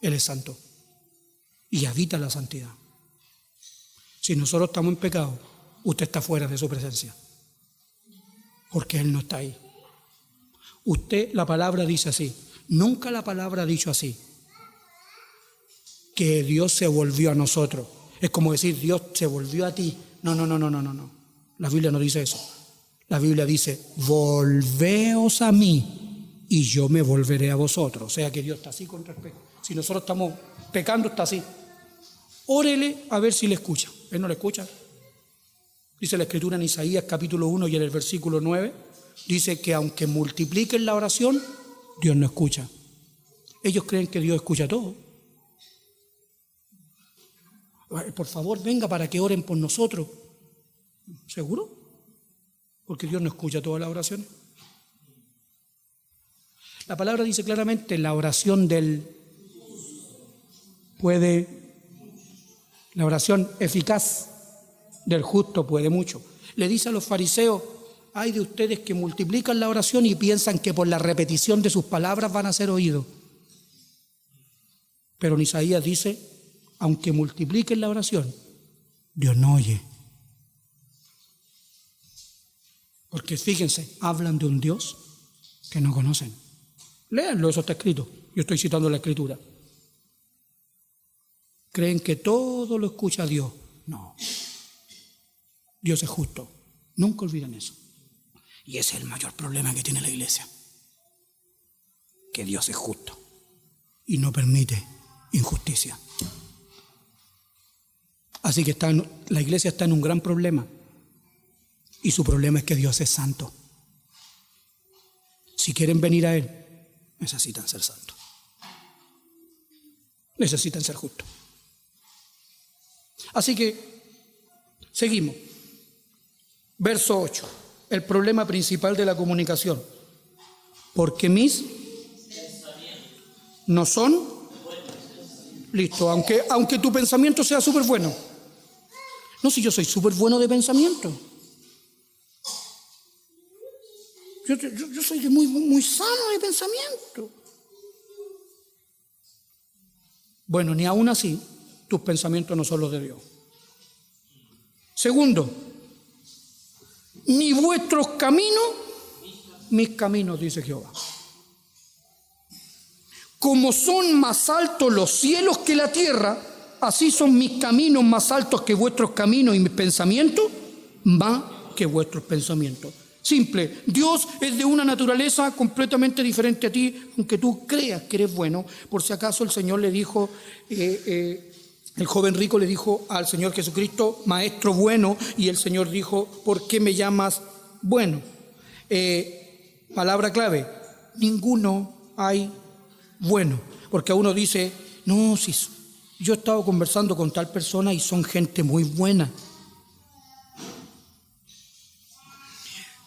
Speaker 1: Él es santo y habita la santidad. Si nosotros estamos en pecado, usted está fuera de su presencia, porque Él no está ahí. Usted, la palabra dice así, nunca la palabra ha dicho así, que Dios se volvió a nosotros. Es como decir, Dios se volvió a ti. No. La Biblia no dice eso. La Biblia dice, volveos a mí y yo me volveré a vosotros. O sea que Dios está así con respecto. Si nosotros estamos pecando, está así. Órele a ver si le escucha. Él no le escucha. Dice la Escritura en Isaías capítulo 1 y en el versículo 9, dice que aunque multipliquen la oración, Dios no escucha. Ellos creen que Dios escucha todo. Por favor, venga para que oren por nosotros. ¿Seguro? Porque Dios no escucha todas las oraciones. La palabra dice claramente, la oración la oración eficaz del justo puede mucho. Le dice a los fariseos, hay de ustedes que multiplican la oración y piensan que por la repetición de sus palabras van a ser oídos. Pero en Isaías dice, aunque multipliquen la oración, Dios no oye. Porque fíjense, hablan de un Dios que no conocen. Léanlo, eso está escrito. Yo estoy citando la Escritura. Creen que todo lo escucha Dios. No. Dios es justo. Nunca olviden eso. Y ese es el mayor problema que tiene la iglesia. Que Dios es justo y no permite injusticia. Así que la iglesia está en un gran problema. Y su problema es que Dios es santo. Si quieren venir a Él, necesitan ser santos. Necesitan ser justos. Así que, seguimos. Verso 8. El problema principal de la comunicación. Porque mis no son. Listo, aunque tu pensamiento sea súper bueno. No, si yo soy súper bueno de pensamiento. Yo soy muy sano de pensamiento. Bueno, ni aún así, tus pensamientos no son los de Dios. Segundo, ni vuestros caminos, mis caminos, dice Jehová. Como son más altos los cielos que la tierra, así son mis caminos más altos que vuestros caminos y mis pensamientos más que vuestros pensamientos. Simple, Dios es de una naturaleza completamente diferente a ti, aunque tú creas que eres bueno. Por si acaso el Señor le dijo, el joven rico le dijo al Señor Jesucristo, maestro bueno, y el Señor dijo, ¿por qué me llamas bueno? Palabra clave, ninguno hay bueno, porque a uno dice, no, si yo he estado conversando con tal persona y son gente muy buena.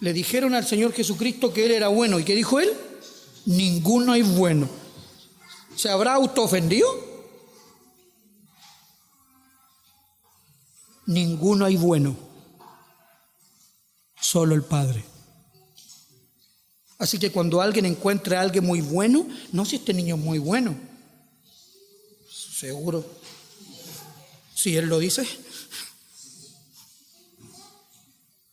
Speaker 1: Le dijeron al Señor Jesucristo que Él era bueno. ¿Y qué dijo Él? Ninguno hay bueno. ¿Se habrá autoofendido? Ninguno hay bueno. Solo el Padre. Así que cuando alguien encuentre a alguien muy bueno, no, si este niño es muy bueno. Seguro. Si Él lo dice.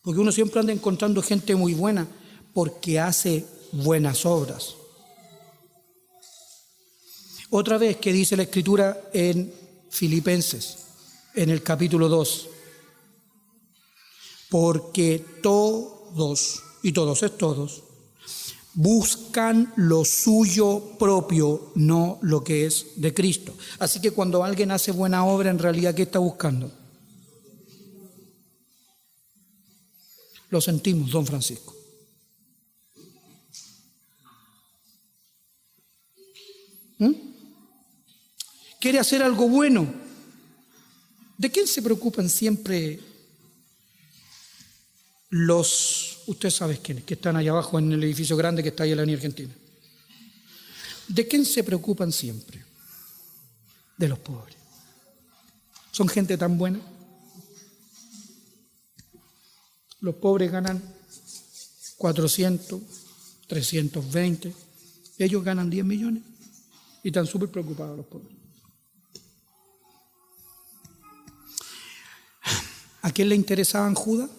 Speaker 1: Porque uno siempre anda encontrando gente muy buena porque hace buenas obras. Otra vez que dice la Escritura en Filipenses, en el capítulo 2. Porque todos, y todos es todos, buscan lo suyo propio, no lo que es de Cristo. Así que cuando alguien hace buena obra, en realidad, ¿qué está buscando? Lo sentimos, don Francisco. ¿Quiere hacer algo bueno? ¿De quién se preocupan siempre ustedes saben quiénes, que están allá abajo en el edificio grande que está ahí en la Avenida Argentina? ¿De quién se preocupan siempre? De los pobres. Son gente tan buena. Los pobres ganan 400, 320. Ellos ganan 10 millones y están súper preocupados los pobres. ¿A quién le interesaban Judas?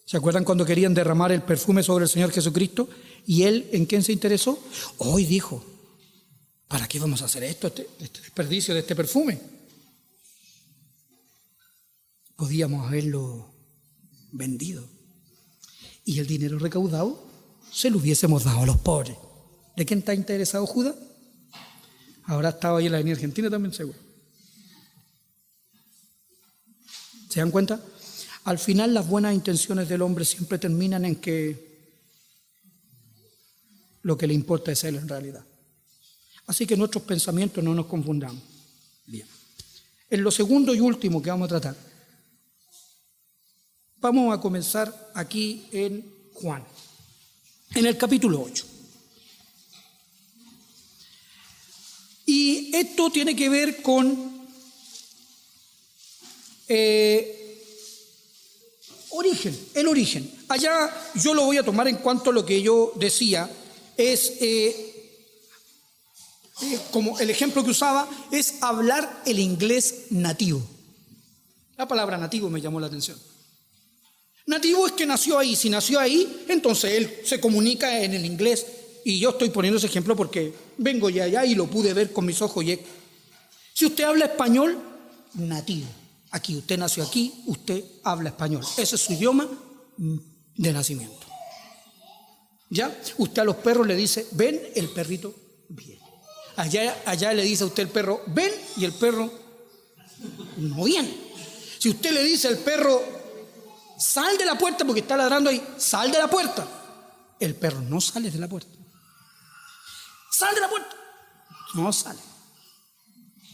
Speaker 1: ¿Se acuerdan cuando querían derramar el perfume sobre el Señor Jesucristo? ¿Y él en quién se interesó? Hoy dijo, ¿para qué vamos a hacer esto, este desperdicio de este perfume? Podíamos haberlo vendido y el dinero recaudado se lo hubiésemos dado a los pobres. ¿De quién está interesado Judas? Ahora estaba ahí en la avenida Argentina también, seguro. ¿Se dan cuenta? Al final las buenas intenciones del hombre siempre terminan en que lo que le importa es él en realidad. Así que nuestros pensamientos no nos confundamos. Bien. En lo segundo y último que vamos a tratar, vamos a comenzar aquí en Juan, en el capítulo 8. Y esto tiene que ver con el origen. Allá yo lo voy a tomar en cuanto a lo que yo decía, es como el ejemplo que usaba, es hablar el inglés nativo. La palabra nativo me llamó la atención. Nativo es que nació ahí. Si nació ahí, entonces él se comunica en el inglés. Y yo estoy poniendo ese ejemplo porque vengo ya allá y lo pude ver con mis ojos. Si usted habla español, nativo. Aquí, usted nació aquí, usted habla español. Ese es su idioma de nacimiento. ¿Ya? Usted a los perros le dice, ven, el perrito viene. Allá le dice a usted el perro, ven, y el perro no viene. Si usted le dice al perro, sal de la puerta porque está ladrando ahí, sal de la puerta, el perro no sale de la puerta. Sal de la puerta, no sale.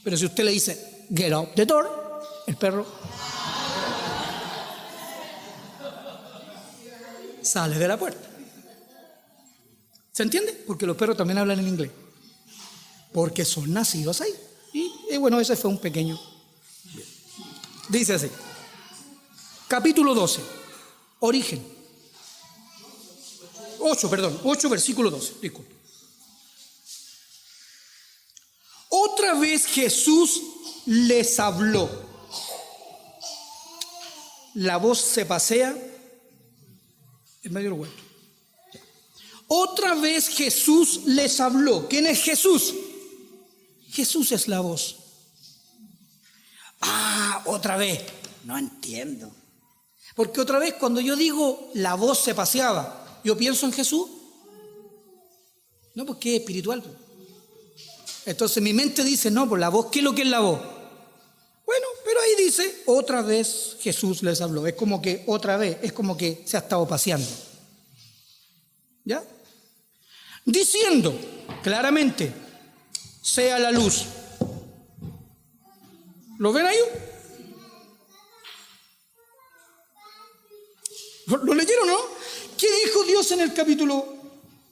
Speaker 1: Pero si usted le dice, get out the door, el perro sale de la puerta. ¿Se entiende? Porque los perros también hablan en inglés. Porque son nacidos ahí. Y bueno, ese fue un pequeño. Dice así. Capítulo 12. Origen. 8, versículo 12. Disculpe. Otra vez Jesús les habló. La voz se pasea en medio del huerto. Otra vez Jesús les habló. ¿Quién es Jesús? Jesús es la voz. Otra vez. No entiendo. Porque otra vez cuando yo digo la voz se paseaba, yo pienso en Jesús. No, porque es espiritual. Entonces mi mente dice, no, pues la voz, ¿qué es lo que es la voz? Bueno, pero ahí dice, otra vez Jesús les habló. Es como que otra vez, es como que se ha estado paseando. ¿Ya? Diciendo claramente, sea la luz. ¿Lo ven ahí? ¿Lo leyeron, no? ¿Qué dijo Dios en el capítulo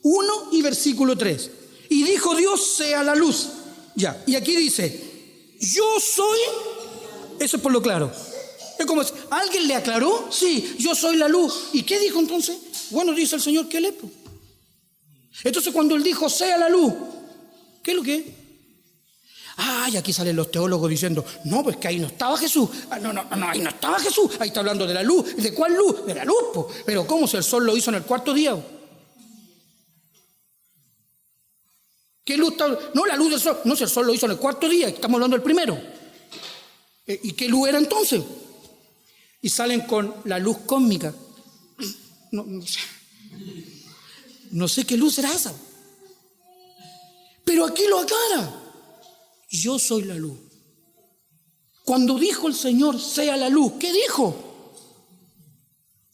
Speaker 1: 1 y versículo 3? Y dijo Dios, sea la luz. Ya, y aquí dice, yo soy, eso es por lo claro. Es como, ¿alguien le aclaró? Sí, yo soy la luz. ¿Y qué dijo entonces? Bueno, dice el Señor que Él es. Entonces cuando Él dijo, sea la luz, ¿qué es lo que es? Y aquí salen los teólogos diciendo, no, pues que ahí no estaba Jesús. No, ahí no estaba Jesús. Ahí está hablando de la luz. ¿De cuál luz? De la luz, po. Pero ¿cómo si el sol lo hizo en el cuarto día? ¿Qué luz está? No, la luz del sol. No, si el sol lo hizo en el cuarto día, estamos hablando del primero. ¿Y qué luz era entonces? Y salen con la luz cósmica. No sé qué luz será esa. Pero aquí lo aclara. Yo soy la luz. Cuando dijo el Señor, sea la luz, ¿qué dijo?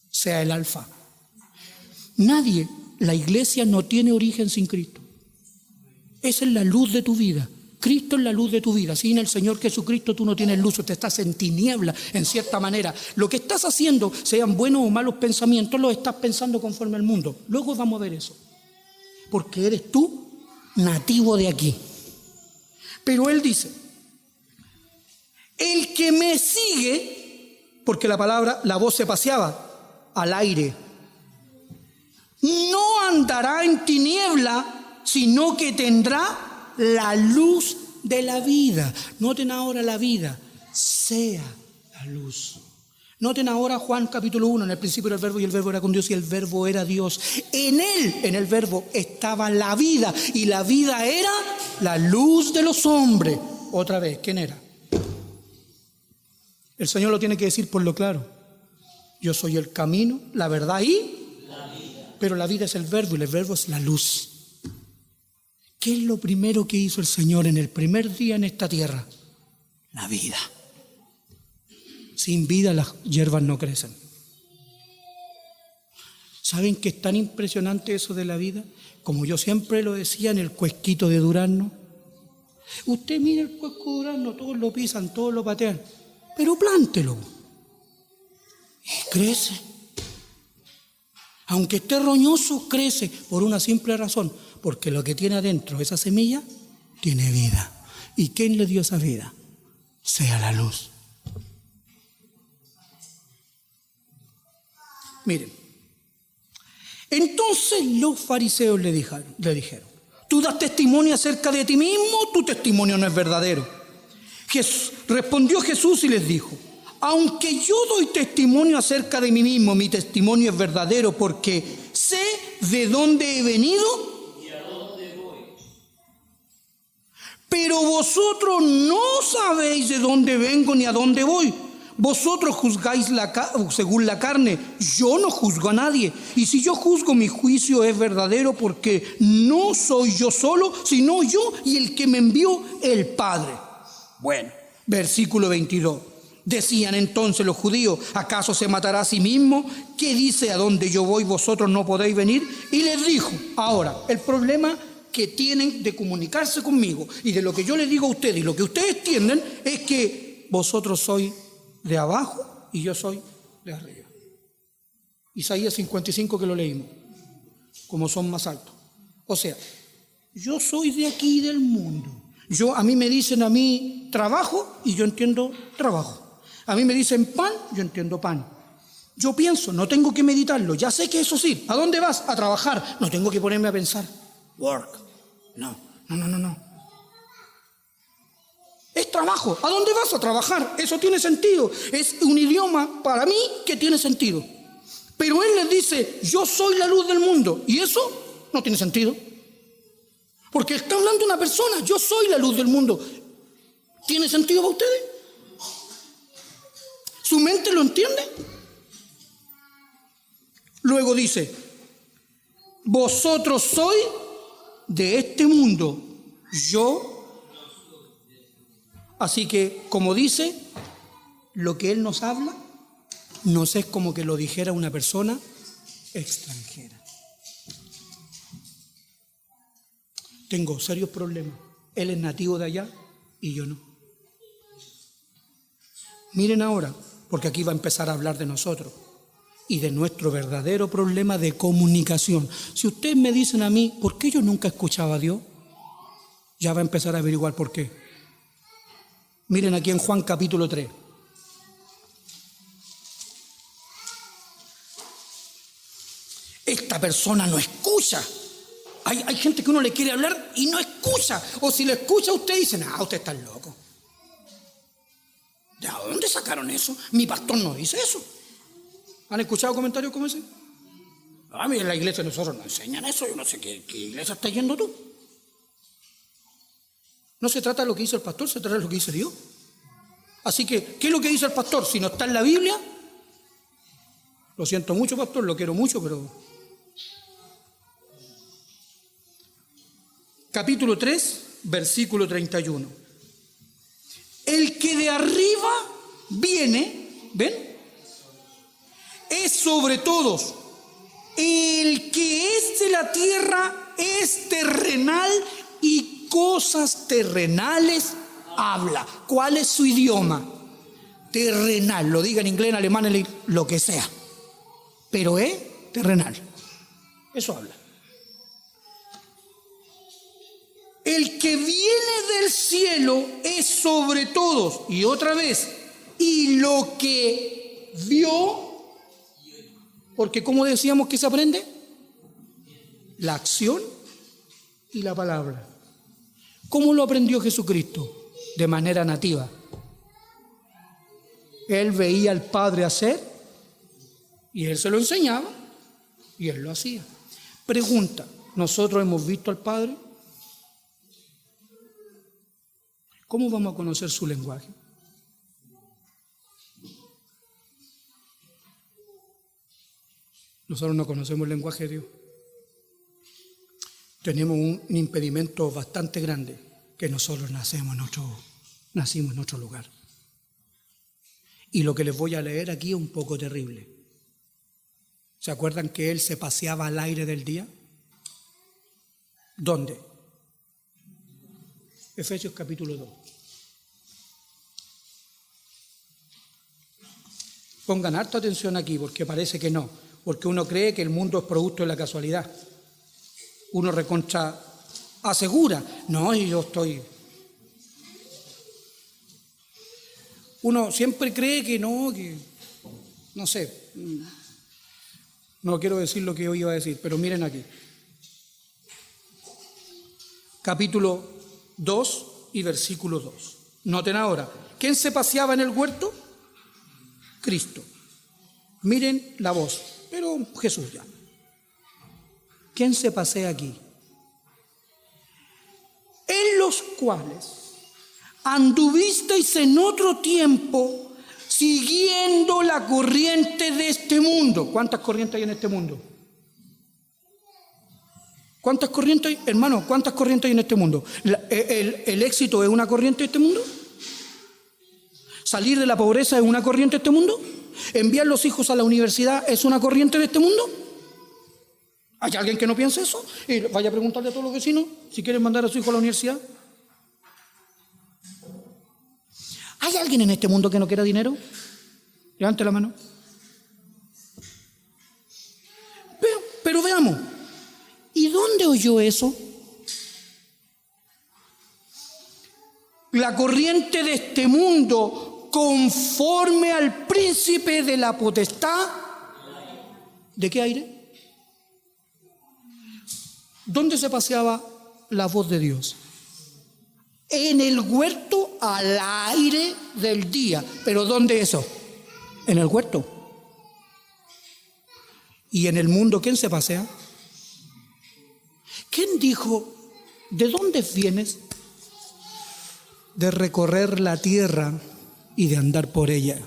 Speaker 1: Sea el alfa. Nadie, la iglesia no tiene origen sin Cristo. Esa es la luz de tu vida. Cristo es la luz de tu vida. Sin el Señor Jesucristo tú no tienes luz, te estás en tiniebla, en cierta manera. Lo que estás haciendo, sean buenos o malos pensamientos, lo estás pensando conforme al mundo. Luego vamos a ver eso. Porque eres tú nativo de aquí. Pero Él dice, El que me sigue, porque la voz se paseaba al aire, no andará en tiniebla, sino que tendrá la luz de la vida. Noten ahora la vida, sea la luz. Noten ahora Juan capítulo 1, en el principio era el verbo y el verbo era con Dios y el verbo era Dios. En él, en el verbo, estaba la vida y la vida era la luz de los hombres. Otra vez, ¿quién era? El Señor lo tiene que decir por lo claro. Yo soy el camino, la verdad y la vida. Pero la vida es el verbo y el verbo es la luz. ¿Qué es lo primero que hizo el Señor en el primer día en esta tierra? La vida. Sin vida las hierbas no crecen. ¿Saben que es tan impresionante eso de la vida? Como yo siempre lo decía en el cuesquito de durazno. Usted mire el cuesco de durazno, todos lo pisan, todos lo patean, pero plántelo y crece. Aunque esté roñoso, crece por una simple razón, porque lo que tiene adentro, esa semilla, tiene vida. ¿Y quién le dio esa vida? Sea la luz. Miren, entonces los fariseos le dijeron, tú das testimonio acerca de ti mismo, tu testimonio no es verdadero. Respondió Jesús y les dijo, aunque yo doy testimonio acerca de mí mismo, mi testimonio es verdadero porque sé de dónde he venido y a dónde voy. Pero vosotros no sabéis de dónde vengo ni a dónde voy. Vosotros juzgáis según la carne, yo no juzgo a nadie. Y si yo juzgo, mi juicio es verdadero porque no soy yo solo, sino yo y el que me envió, el Padre. Bueno, versículo 22. Decían entonces los judíos, ¿acaso se matará a sí mismo? ¿Qué dice? ¿A dónde yo voy vosotros no podéis venir? Y les dijo, ahora, el problema que tienen de comunicarse conmigo y de lo que yo les digo a ustedes y lo que ustedes entienden es que vosotros sois de abajo y yo soy de arriba. Isaías 55 que lo leímos, como son más altos. O sea, yo soy de aquí del mundo. A mí me dicen trabajo y yo entiendo trabajo. A mí me dicen pan, yo entiendo pan. Yo pienso, no tengo que meditarlo, ya sé que eso sí. ¿A dónde vas? A trabajar. No tengo que ponerme a pensar. Work. No. Es trabajo. ¿A dónde vas? A trabajar. Eso tiene sentido. Es un idioma para mí que tiene sentido. Pero él les dice, yo soy la luz del mundo. Y eso no tiene sentido. Porque está hablando una persona, yo soy la luz del mundo. ¿Tiene sentido para ustedes? ¿Su mente lo entiende? Luego dice, vosotros sois de este mundo, yo. Así que, como dice, lo que él nos habla, nos es como que lo dijera una persona extranjera. Tengo serios problemas. Él es nativo de allá y yo no. Miren ahora, porque aquí va a empezar a hablar de nosotros y de nuestro verdadero problema de comunicación. Si ustedes me dicen a mí, ¿por qué yo nunca escuchaba a Dios? Ya va a empezar a averiguar por qué. Miren aquí en Juan capítulo 3. Esta persona no escucha. Hay gente que uno le quiere hablar y no escucha. O si le escucha, usted dice, usted está loco. ¿De dónde sacaron eso? Mi pastor no dice eso. ¿Han escuchado comentarios como ese? Mira, en la iglesia nosotros nos enseñan eso. Yo no sé qué iglesia estás yendo tú. No se trata de lo que hizo el pastor, se trata de lo que dice Dios. Así que, ¿qué es lo que dice el pastor? Si no está en la Biblia, lo siento mucho, pastor, lo quiero mucho, pero... Capítulo 3, versículo 31. El que de arriba viene, ¿ven? Es sobre todos. El que es de la tierra es terrenal y cosas terrenales habla. ¿Cuál es su idioma? Terrenal. Lo diga en inglés, en alemán, en lo que sea. Pero es terrenal. Eso habla. El que viene del cielo es sobre todos. Y otra vez, y lo que vio, porque ¿cómo decíamos que se aprende? La acción y la palabra. ¿Cómo lo aprendió Jesucristo? De manera nativa. Él veía al Padre hacer y Él se lo enseñaba y Él lo hacía. Pregunta, ¿nosotros hemos visto al Padre? ¿Cómo vamos a conocer su lenguaje? Nosotros no conocemos el lenguaje de Dios. Tenemos un impedimento bastante grande, que nosotros nacimos en otro lugar. Y lo que les voy a leer aquí es un poco terrible. ¿Se acuerdan que Él se paseaba al aire del día? ¿Dónde? Efesios capítulo 2. Pongan harta atención aquí, porque parece que no, porque uno cree que el mundo es producto de la casualidad. Uno recontra asegura, no, y yo estoy... Uno siempre cree que no sé, no quiero decir lo que hoy iba a decir, pero miren aquí. Capítulo 2 y versículo 2. Noten ahora, ¿quién se paseaba en el huerto? Cristo. Miren la voz, pero Jesús ya. ¿Quién se pasea aquí? En los cuales anduvisteis en otro tiempo siguiendo la corriente de este mundo. ¿Cuántas corrientes hay en este mundo? ¿Cuántas corrientes hay? Hermano, ¿cuántas corrientes hay en este mundo? ¿El éxito es una corriente de este mundo? ¿Salir de la pobreza es una corriente de este mundo? ¿Enviar los hijos a la universidad es una corriente de este mundo? ¿Hay alguien que no piense eso? Y vaya a preguntarle a todos los vecinos si quieren mandar a su hijo a la universidad. ¿Hay alguien en este mundo que no quiera dinero? Levante la mano. Pero veamos, ¿y dónde oyó eso? La corriente de este mundo conforme al príncipe de la potestad. ¿De qué aire? ¿Dónde se paseaba la voz de Dios? En el huerto al aire del día. ¿Pero dónde eso? En el huerto. ¿Y en el mundo quién se pasea? ¿Quién dijo, ¿de dónde vienes? De recorrer la tierra y de andar por ella.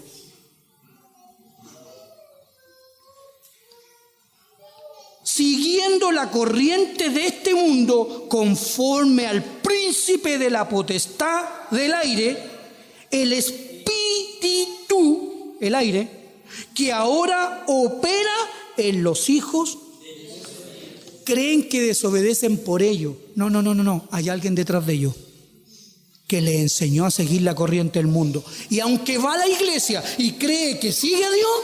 Speaker 1: Siguiendo la corriente de este mundo, conforme al príncipe de la potestad del aire, el espíritu, el aire, que ahora opera en los hijos. Creen que desobedecen por ello. No. Hay alguien detrás de ellos que le enseñó a seguir la corriente del mundo. Y aunque va a la iglesia y cree que sigue a Dios,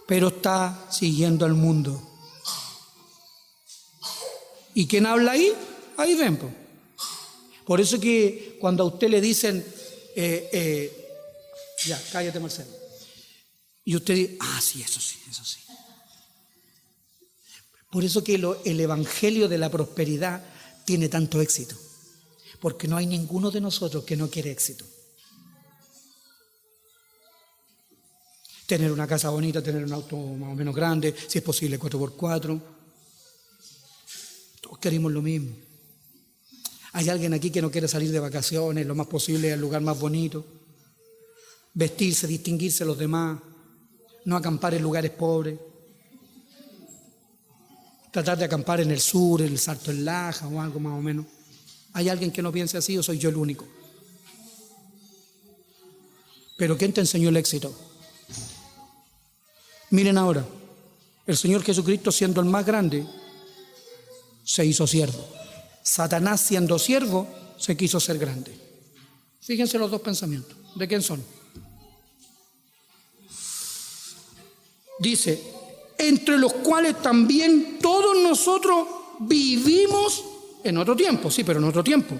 Speaker 1: pero está siguiendo al mundo. ¿Y quién habla ahí? Ahí ven. Por eso que cuando a usted le dicen, ya, cállate Marcelo. Y usted dice, sí, eso sí. Por eso que el evangelio de la prosperidad tiene tanto éxito. Porque no hay ninguno de nosotros que no quiere éxito. Tener una casa bonita, tener un auto más o menos grande, si es posible 4x4. Todos queremos lo mismo. Hay alguien aquí que no quiere salir de vacaciones, lo más posible al lugar más bonito. Vestirse, distinguirse de los demás. No acampar en lugares pobres. Tratar de acampar en el sur, en el Salto en Laja o algo más o menos. ¿Hay alguien que no piense así o soy yo el único? ¿Pero quién te enseñó el éxito? Miren ahora, el Señor Jesucristo siendo el más grande, se hizo siervo. Satanás siendo siervo, se quiso ser grande. Fíjense los dos pensamientos. ¿De quién son? Dice, entre los cuales también todos nosotros vivimos en otro tiempo, sí, pero en otro tiempo.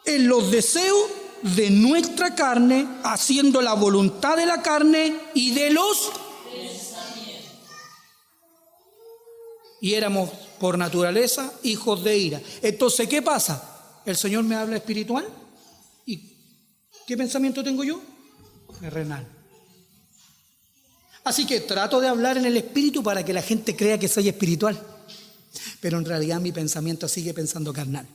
Speaker 1: en los deseos de nuestra carne, haciendo la voluntad de la carne y de los pensamientos. Y éramos por naturaleza hijos de ira. Entonces, ¿qué pasa? El Señor me habla espiritual. ¿Y qué pensamiento tengo yo? Terrenal. Así que trato de hablar en el espíritu para que la gente crea que soy espiritual. Pero en realidad mi pensamiento sigue pensando carnal.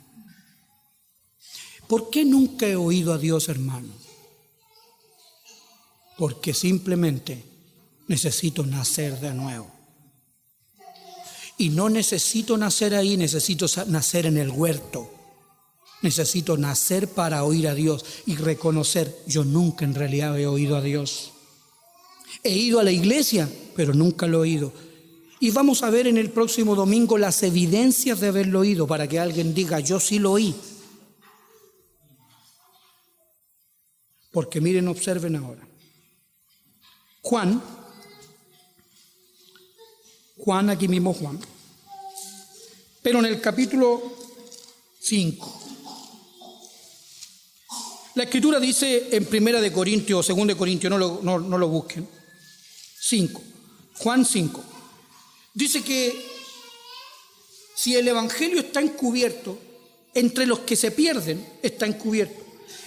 Speaker 1: ¿Por qué nunca he oído a Dios, hermano? Porque simplemente necesito nacer de nuevo. Y no necesito nacer ahí, necesito nacer en el huerto. Necesito nacer para oír a Dios y reconocer, yo nunca en realidad he oído a Dios. He ido a la iglesia, pero nunca lo he oído. Y vamos a ver en el próximo domingo las evidencias de haberlo oído para que alguien diga, yo sí lo oí. Porque miren, observen ahora. Juan, aquí mismo Juan, pero en el capítulo 5. La Escritura dice en 1 Corintios o 2 Corintios, no lo busquen, 5, Juan 5, dice que si el Evangelio está encubierto, entre los que se pierden está encubierto,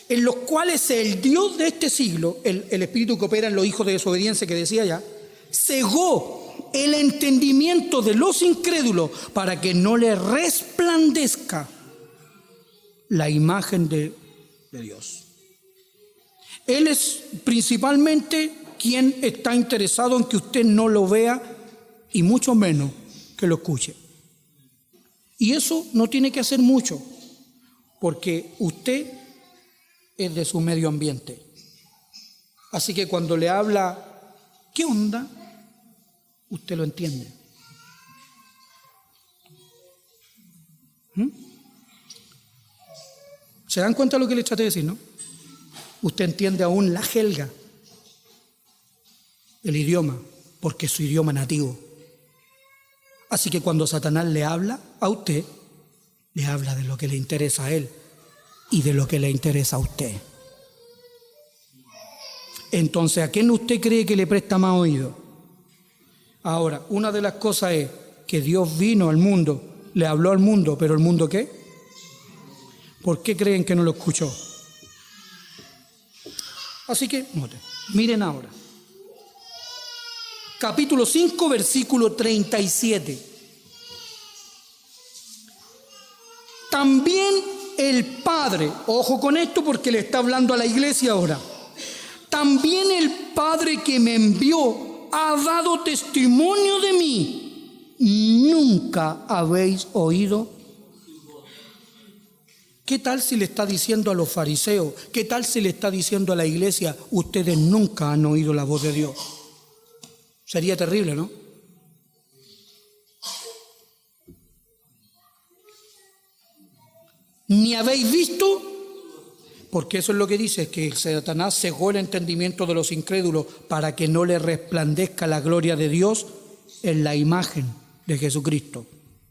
Speaker 1: en los cuales el Dios de este siglo, el espíritu que opera en los hijos de desobediencia que decía ya, cegó el entendimiento de los incrédulos para que no le resplandezca la imagen de Dios. Él es principalmente quien está interesado en que usted no lo vea y mucho menos que lo escuche. Y eso no tiene que hacer mucho, porque usted es de su medio ambiente. Así que cuando le habla, ¿qué onda? Usted lo entiende. ¿Se dan cuenta de lo que les traté de decir, no? Usted entiende aún la jerga, el idioma, porque es su idioma nativo. Así que cuando Satanás le habla a usted, le habla de lo que le interesa a él y de lo que le interesa a usted. Entonces, ¿a quién usted cree que le presta más oído? Ahora, una de las cosas es que Dios vino al mundo, le habló al mundo, pero ¿el mundo qué? ¿Por qué creen que no lo escuchó? Así que, noten, miren ahora. Capítulo 5, versículo 37. También el Padre, ojo con esto porque le está hablando a la iglesia ahora. También el Padre que me envió ha dado testimonio de mí. Nunca habéis oído. ¿Qué tal si le está diciendo a los fariseos? ¿Qué tal si le está diciendo a la iglesia? Ustedes nunca han oído la voz de Dios. Sería terrible, ¿no? Ni habéis visto, porque eso es lo que dice, que Satanás cegó el entendimiento de los incrédulos para que no le resplandezca la gloria de Dios en la imagen de Jesucristo,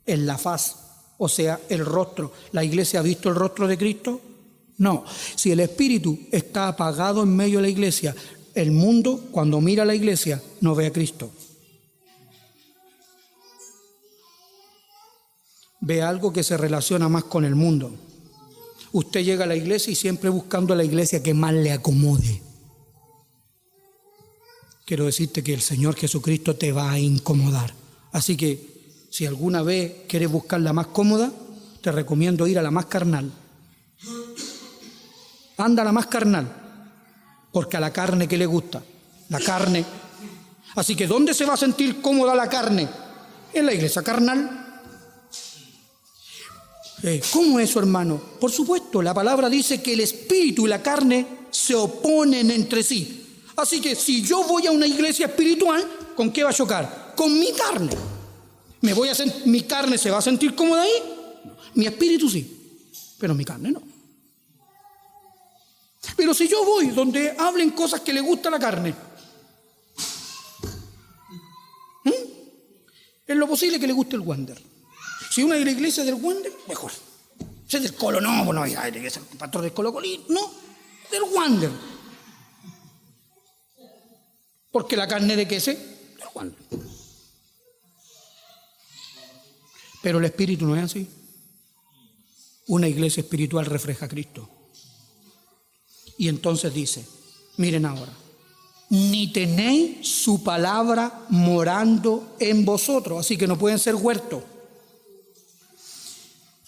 Speaker 1: en la faz. O sea, el rostro. ¿La iglesia ha visto el rostro de Cristo? No. Si el Espíritu está apagado en medio de la iglesia, el mundo, cuando mira a la iglesia, no ve a Cristo. Ve algo que se relaciona más con el mundo. Usted llega a la iglesia y siempre buscando a la iglesia que más le acomode. Quiero decirte que el Señor Jesucristo te va a incomodar. Así que, si alguna vez quieres buscar la más cómoda, te recomiendo ir a la más carnal. Anda a la más carnal, porque a la carne ¿qué le gusta? La carne. Así que ¿dónde se va a sentir cómoda la carne? En la iglesia carnal. ¿Cómo es eso, hermano? Por supuesto, la palabra dice que el espíritu y la carne se oponen entre sí. Así que si yo voy a una iglesia espiritual, ¿con qué va a chocar? Con mi carne. ¿Mi carne se va a sentir cómoda ahí? Mi espíritu sí, pero mi carne no. Pero si yo voy donde hablen cosas que le gusta a la carne, es lo posible que le guste el Wander. Si una de la iglesia del Wander, mejor. Ese es del Colo, no, bueno, ya, tiene que ser pastor del Colo Colín, no, del Wander. Porque la carne de qué es, del Wander. Pero el espíritu no es así. Una iglesia espiritual refleja a Cristo. Y entonces dice, miren ahora, ni tenéis su palabra morando en vosotros, así que no pueden ser huertos.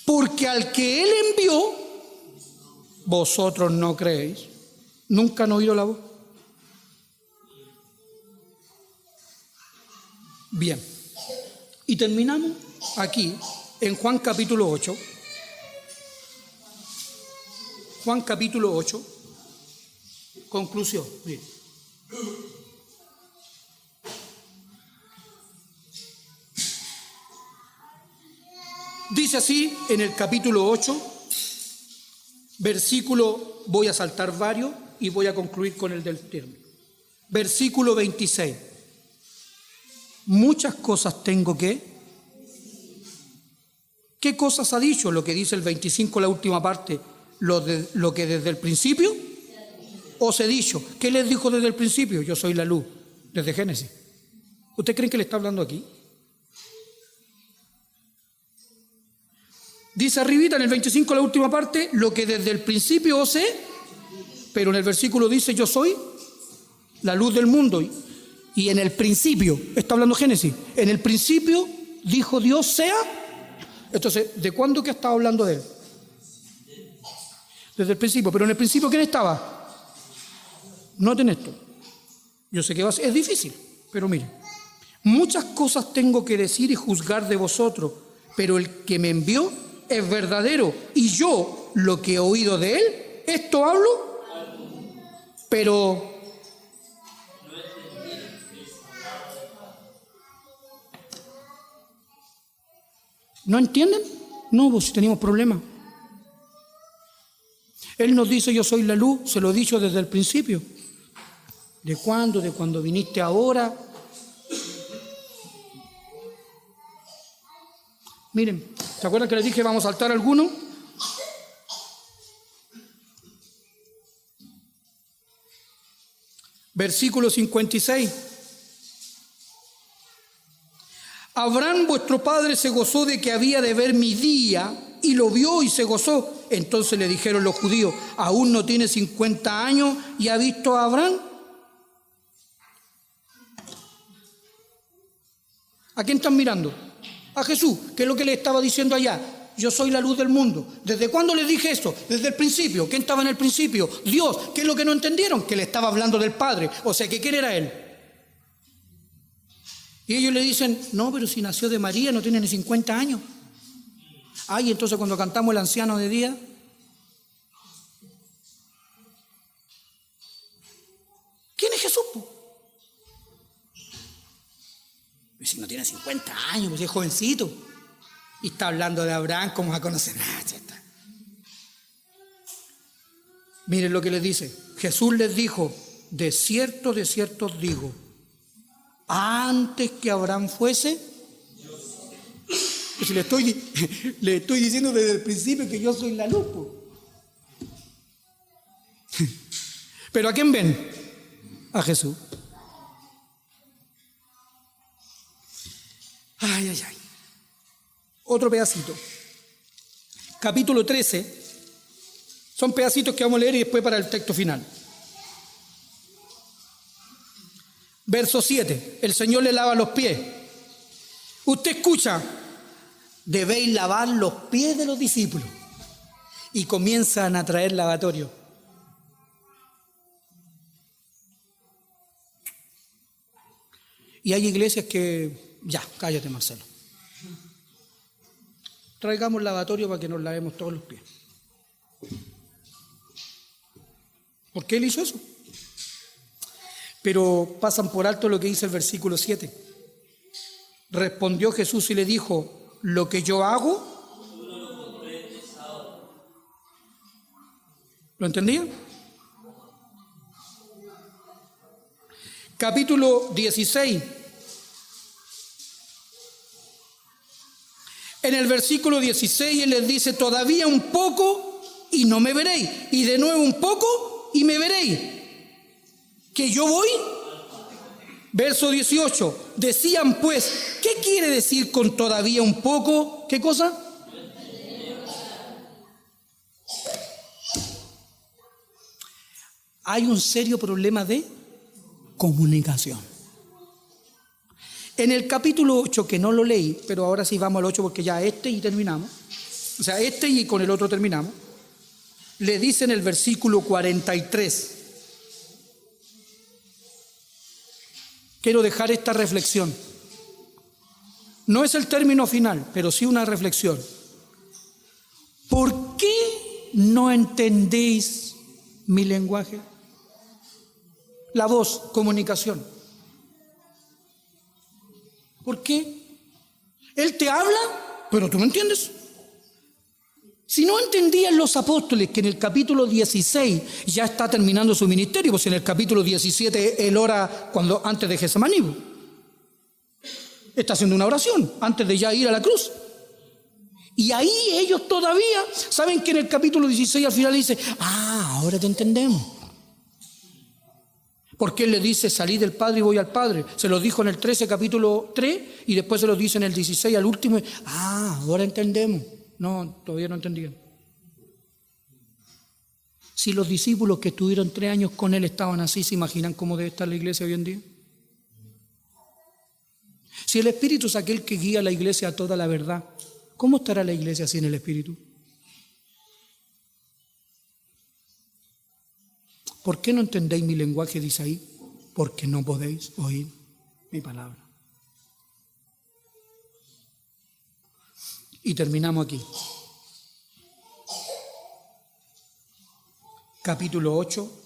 Speaker 1: Porque al que Él envió, vosotros no creéis. ¿Nunca han oído la voz? Bien. Y terminamos aquí, en Juan capítulo 8. Juan capítulo 8. Conclusión. Miren. Dice así en el capítulo 8, versículo, voy a saltar varios y voy a concluir con el del término. Versículo 26. Muchas cosas tengo que... ¿Qué cosas ha dicho? Lo que dice el 25, la última parte, lo que desde el principio os he dicho. ¿Qué les dijo desde el principio? Yo soy la luz, desde Génesis. ¿Usted cree que le está hablando aquí? Dice arribita en el 25, la última parte, lo que desde el principio os he, pero en el versículo dice, yo soy la luz del mundo. Y en el principio, está hablando Génesis, en el principio dijo Dios sea. Entonces, ¿de cuándo que estaba hablando de él? Desde el principio, pero en el principio ¿quién estaba? Noten esto. Yo sé que es difícil, pero miren. Muchas cosas tengo que decir y juzgar de vosotros, pero el que me envió es verdadero, y yo lo que he oído de él, esto hablo, pero ¿no entienden? No, pues tenemos problemas. Él nos dice, yo soy la luz, se lo he dicho desde el principio. ¿De cuándo? De cuando viniste ahora. Miren, ¿se acuerdan que les dije vamos a saltar alguno? Versículo 56. Abraham vuestro padre se gozó de que había de ver mi día y lo vio y se gozó. Entonces le dijeron los judíos, aún no tiene 50 años y ha visto a Abraham. ¿A quién están mirando? A Jesús, que es lo que le estaba diciendo allá. Yo soy la luz del mundo. ¿Desde cuándo les dije eso? Desde el principio. ¿Quién estaba en el principio? Dios. ¿Qué es lo que no entendieron? Que le estaba hablando del Padre. O sea, que ¿quién era Él? Y ellos le dicen, no, pero si nació de María, no tiene ni 50 años. Ay, entonces cuando cantamos el anciano de día, ¿quién es Jesús? Y si no tiene 50 años, pues es jovencito. Y está hablando de Abraham, ¿cómo va a conocer? Miren lo que les dice. Jesús les dijo, de cierto os digo, antes que Abraham fuese, pues le estoy diciendo desde el principio que yo soy la luz. Pero ¿a quién ven? A Jesús. Ay, ay, ay. Otro pedacito. Capítulo 13. Son pedacitos que vamos a leer y después para el texto final. Verso 7. El Señor le lava los pies. Usted escucha, debéis lavar los pies de los discípulos. Y comienzan a traer lavatorio. Y hay iglesias que, ya, cállate Marcelo. Traigamos lavatorio para que nos lavemos todos los pies. ¿Por qué él hizo eso? Pero pasan por alto lo que dice el versículo 7. Respondió Jesús y le dijo, lo que yo hago, ¿lo entendían? Capítulo 16. En el versículo 16 Él les dice, todavía un poco y no me veréis. Y de nuevo un poco y me veréis. ¿Que yo voy? Verso 18. Decían pues, ¿qué quiere decir con todavía un poco? ¿Qué cosa? Hay un serio problema de comunicación. En el capítulo 8, que no lo leí, pero ahora sí vamos al 8 porque ya y terminamos. O sea, y con el otro terminamos. Le dice en el versículo 43. Quiero dejar esta reflexión. No es el término final, pero sí una reflexión. ¿Por qué no entendéis mi lenguaje? La voz, comunicación. ¿Por qué? Él te habla, pero tú no entiendes. Si no entendían los apóstoles que en el capítulo 16 ya está terminando su ministerio, pues en el capítulo 17 él ora antes de Getsemaní. Está haciendo una oración antes de ya ir a la cruz. Y ahí ellos todavía saben que en el capítulo 16 al final dice, ahora te entendemos. Porque él le dice, salí del Padre y voy al Padre. Se lo dijo en el 13, capítulo 3, y después se lo dice en el 16 al último. Ahora entendemos. No, todavía no entendían. Si los discípulos que estuvieron 3 años con él estaban así, ¿se imaginan cómo debe estar la iglesia hoy en día? Si el Espíritu es aquel que guía a la iglesia a toda la verdad, ¿cómo estará la iglesia sin el Espíritu? ¿Por qué no entendéis mi lenguaje? Dice ahí, porque no podéis oír mi palabra. Y terminamos aquí. Capítulo 8.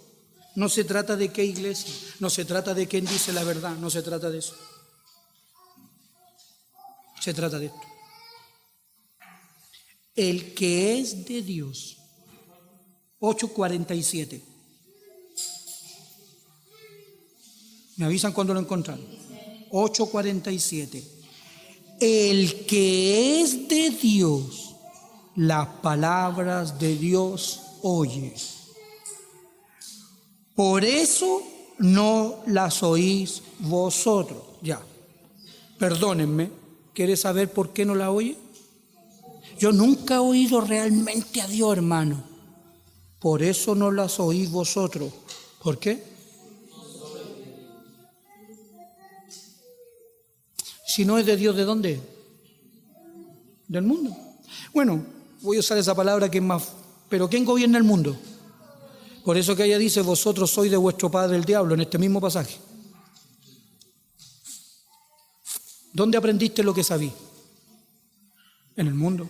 Speaker 1: No se trata de qué iglesia, no se trata de quién dice la verdad, no se trata de eso. Se trata de esto. El que es de Dios. 8:47. ¿Me avisan cuando lo encontraron? 8:47. El que es de Dios, las palabras de Dios oye. Por eso no las oís vosotros. Ya, perdónenme, ¿quieres saber por qué no la oye? Yo nunca he oído realmente a Dios, hermano. Por eso no las oís vosotros. ¿Por qué? Si no es de Dios, ¿de dónde? Del mundo. Bueno, voy a usar esa palabra que es más... ¿Pero quién gobierna el mundo? Por eso que ella dice, vosotros sois de vuestro padre el diablo, en este mismo pasaje. ¿Dónde aprendiste lo que sabí? En el mundo.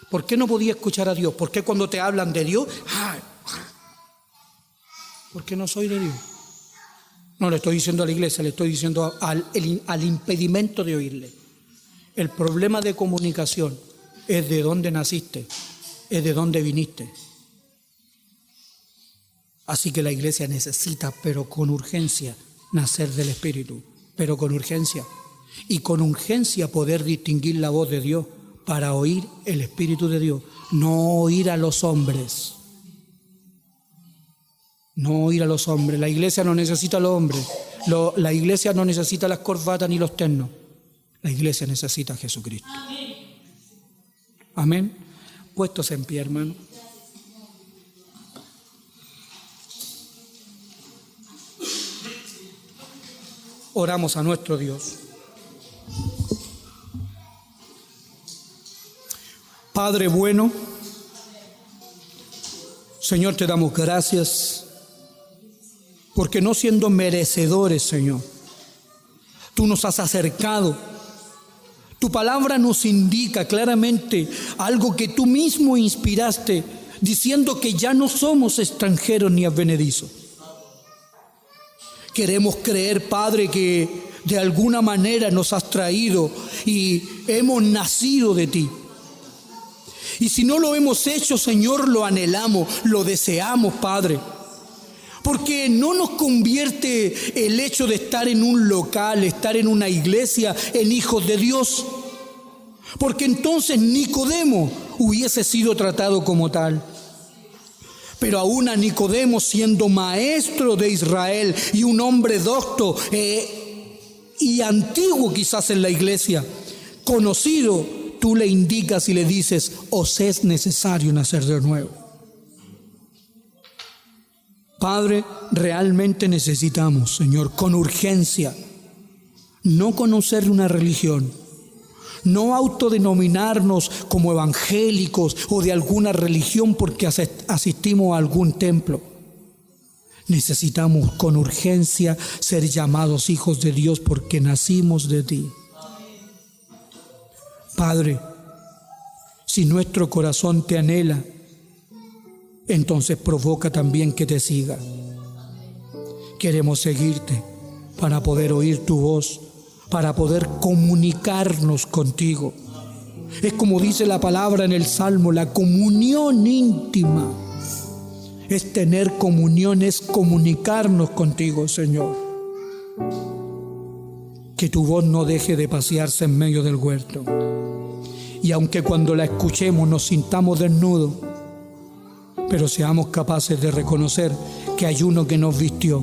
Speaker 1: ¿Por qué no podía escuchar a Dios? ¿Por qué cuando te hablan de Dios? ¿Por qué no soy de Dios? No le estoy diciendo a la iglesia, le estoy diciendo al impedimento de oírle. El problema de comunicación es de dónde naciste, es de dónde viniste. Así que la iglesia necesita, pero con urgencia, nacer del Espíritu, pero con urgencia. Y con urgencia poder distinguir la voz de Dios para oír el Espíritu de Dios, no oír a los hombres. No oír a los hombres. La iglesia no necesita a los hombres. La iglesia no necesita las corbatas ni los ternos. La iglesia necesita a Jesucristo. Amén. Puestos en pie, hermano. Oramos a nuestro Dios. Padre bueno, Señor, te damos gracias. Porque no siendo merecedores, Señor, tú nos has acercado. Tu palabra nos indica claramente algo que tú mismo inspiraste, diciendo que ya no somos extranjeros ni advenedizos. Queremos creer, Padre, que de alguna manera nos has traído y hemos nacido de ti. Y si no lo hemos hecho, Señor, lo anhelamos, lo deseamos, Padre. Porque no nos convierte el hecho de estar en un local, estar en una iglesia, en hijos de Dios. porque entonces Nicodemo hubiese sido tratado como tal. Pero aún a Nicodemo, siendo maestro de Israel y un hombre docto y antiguo quizás en la iglesia, conocido, tú le indicas y le dices: os es necesario nacer de nuevo. Padre, realmente necesitamos, Señor, con urgencia, no conocer una religión, no autodenominarnos como evangélicos o de alguna religión porque asistimos a algún templo. Necesitamos con urgencia ser llamados hijos de Dios porque nacimos de ti. Padre, si nuestro corazón te anhela, entonces provoca también que te siga. Queremos seguirte para poder oír tu voz, para poder comunicarnos contigo. Es como dice la palabra en el Salmo, la comunión íntima. Es tener comunión, es comunicarnos contigo, Señor. Que tu voz no deje de pasearse en medio del huerto. Y aunque cuando la escuchemos nos sintamos desnudos, pero seamos capaces de reconocer que hay uno que nos vistió.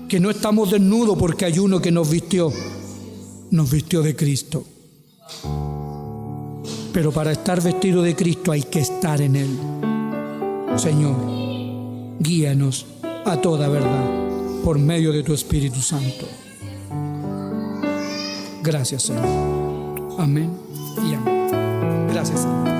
Speaker 1: Que no estamos desnudos porque hay uno que nos vistió de Cristo. Pero para estar vestido de Cristo hay que estar en Él. Señor, guíanos a toda verdad por medio de tu Espíritu Santo. Gracias, Señor. Amén y amén. Gracias, Señor.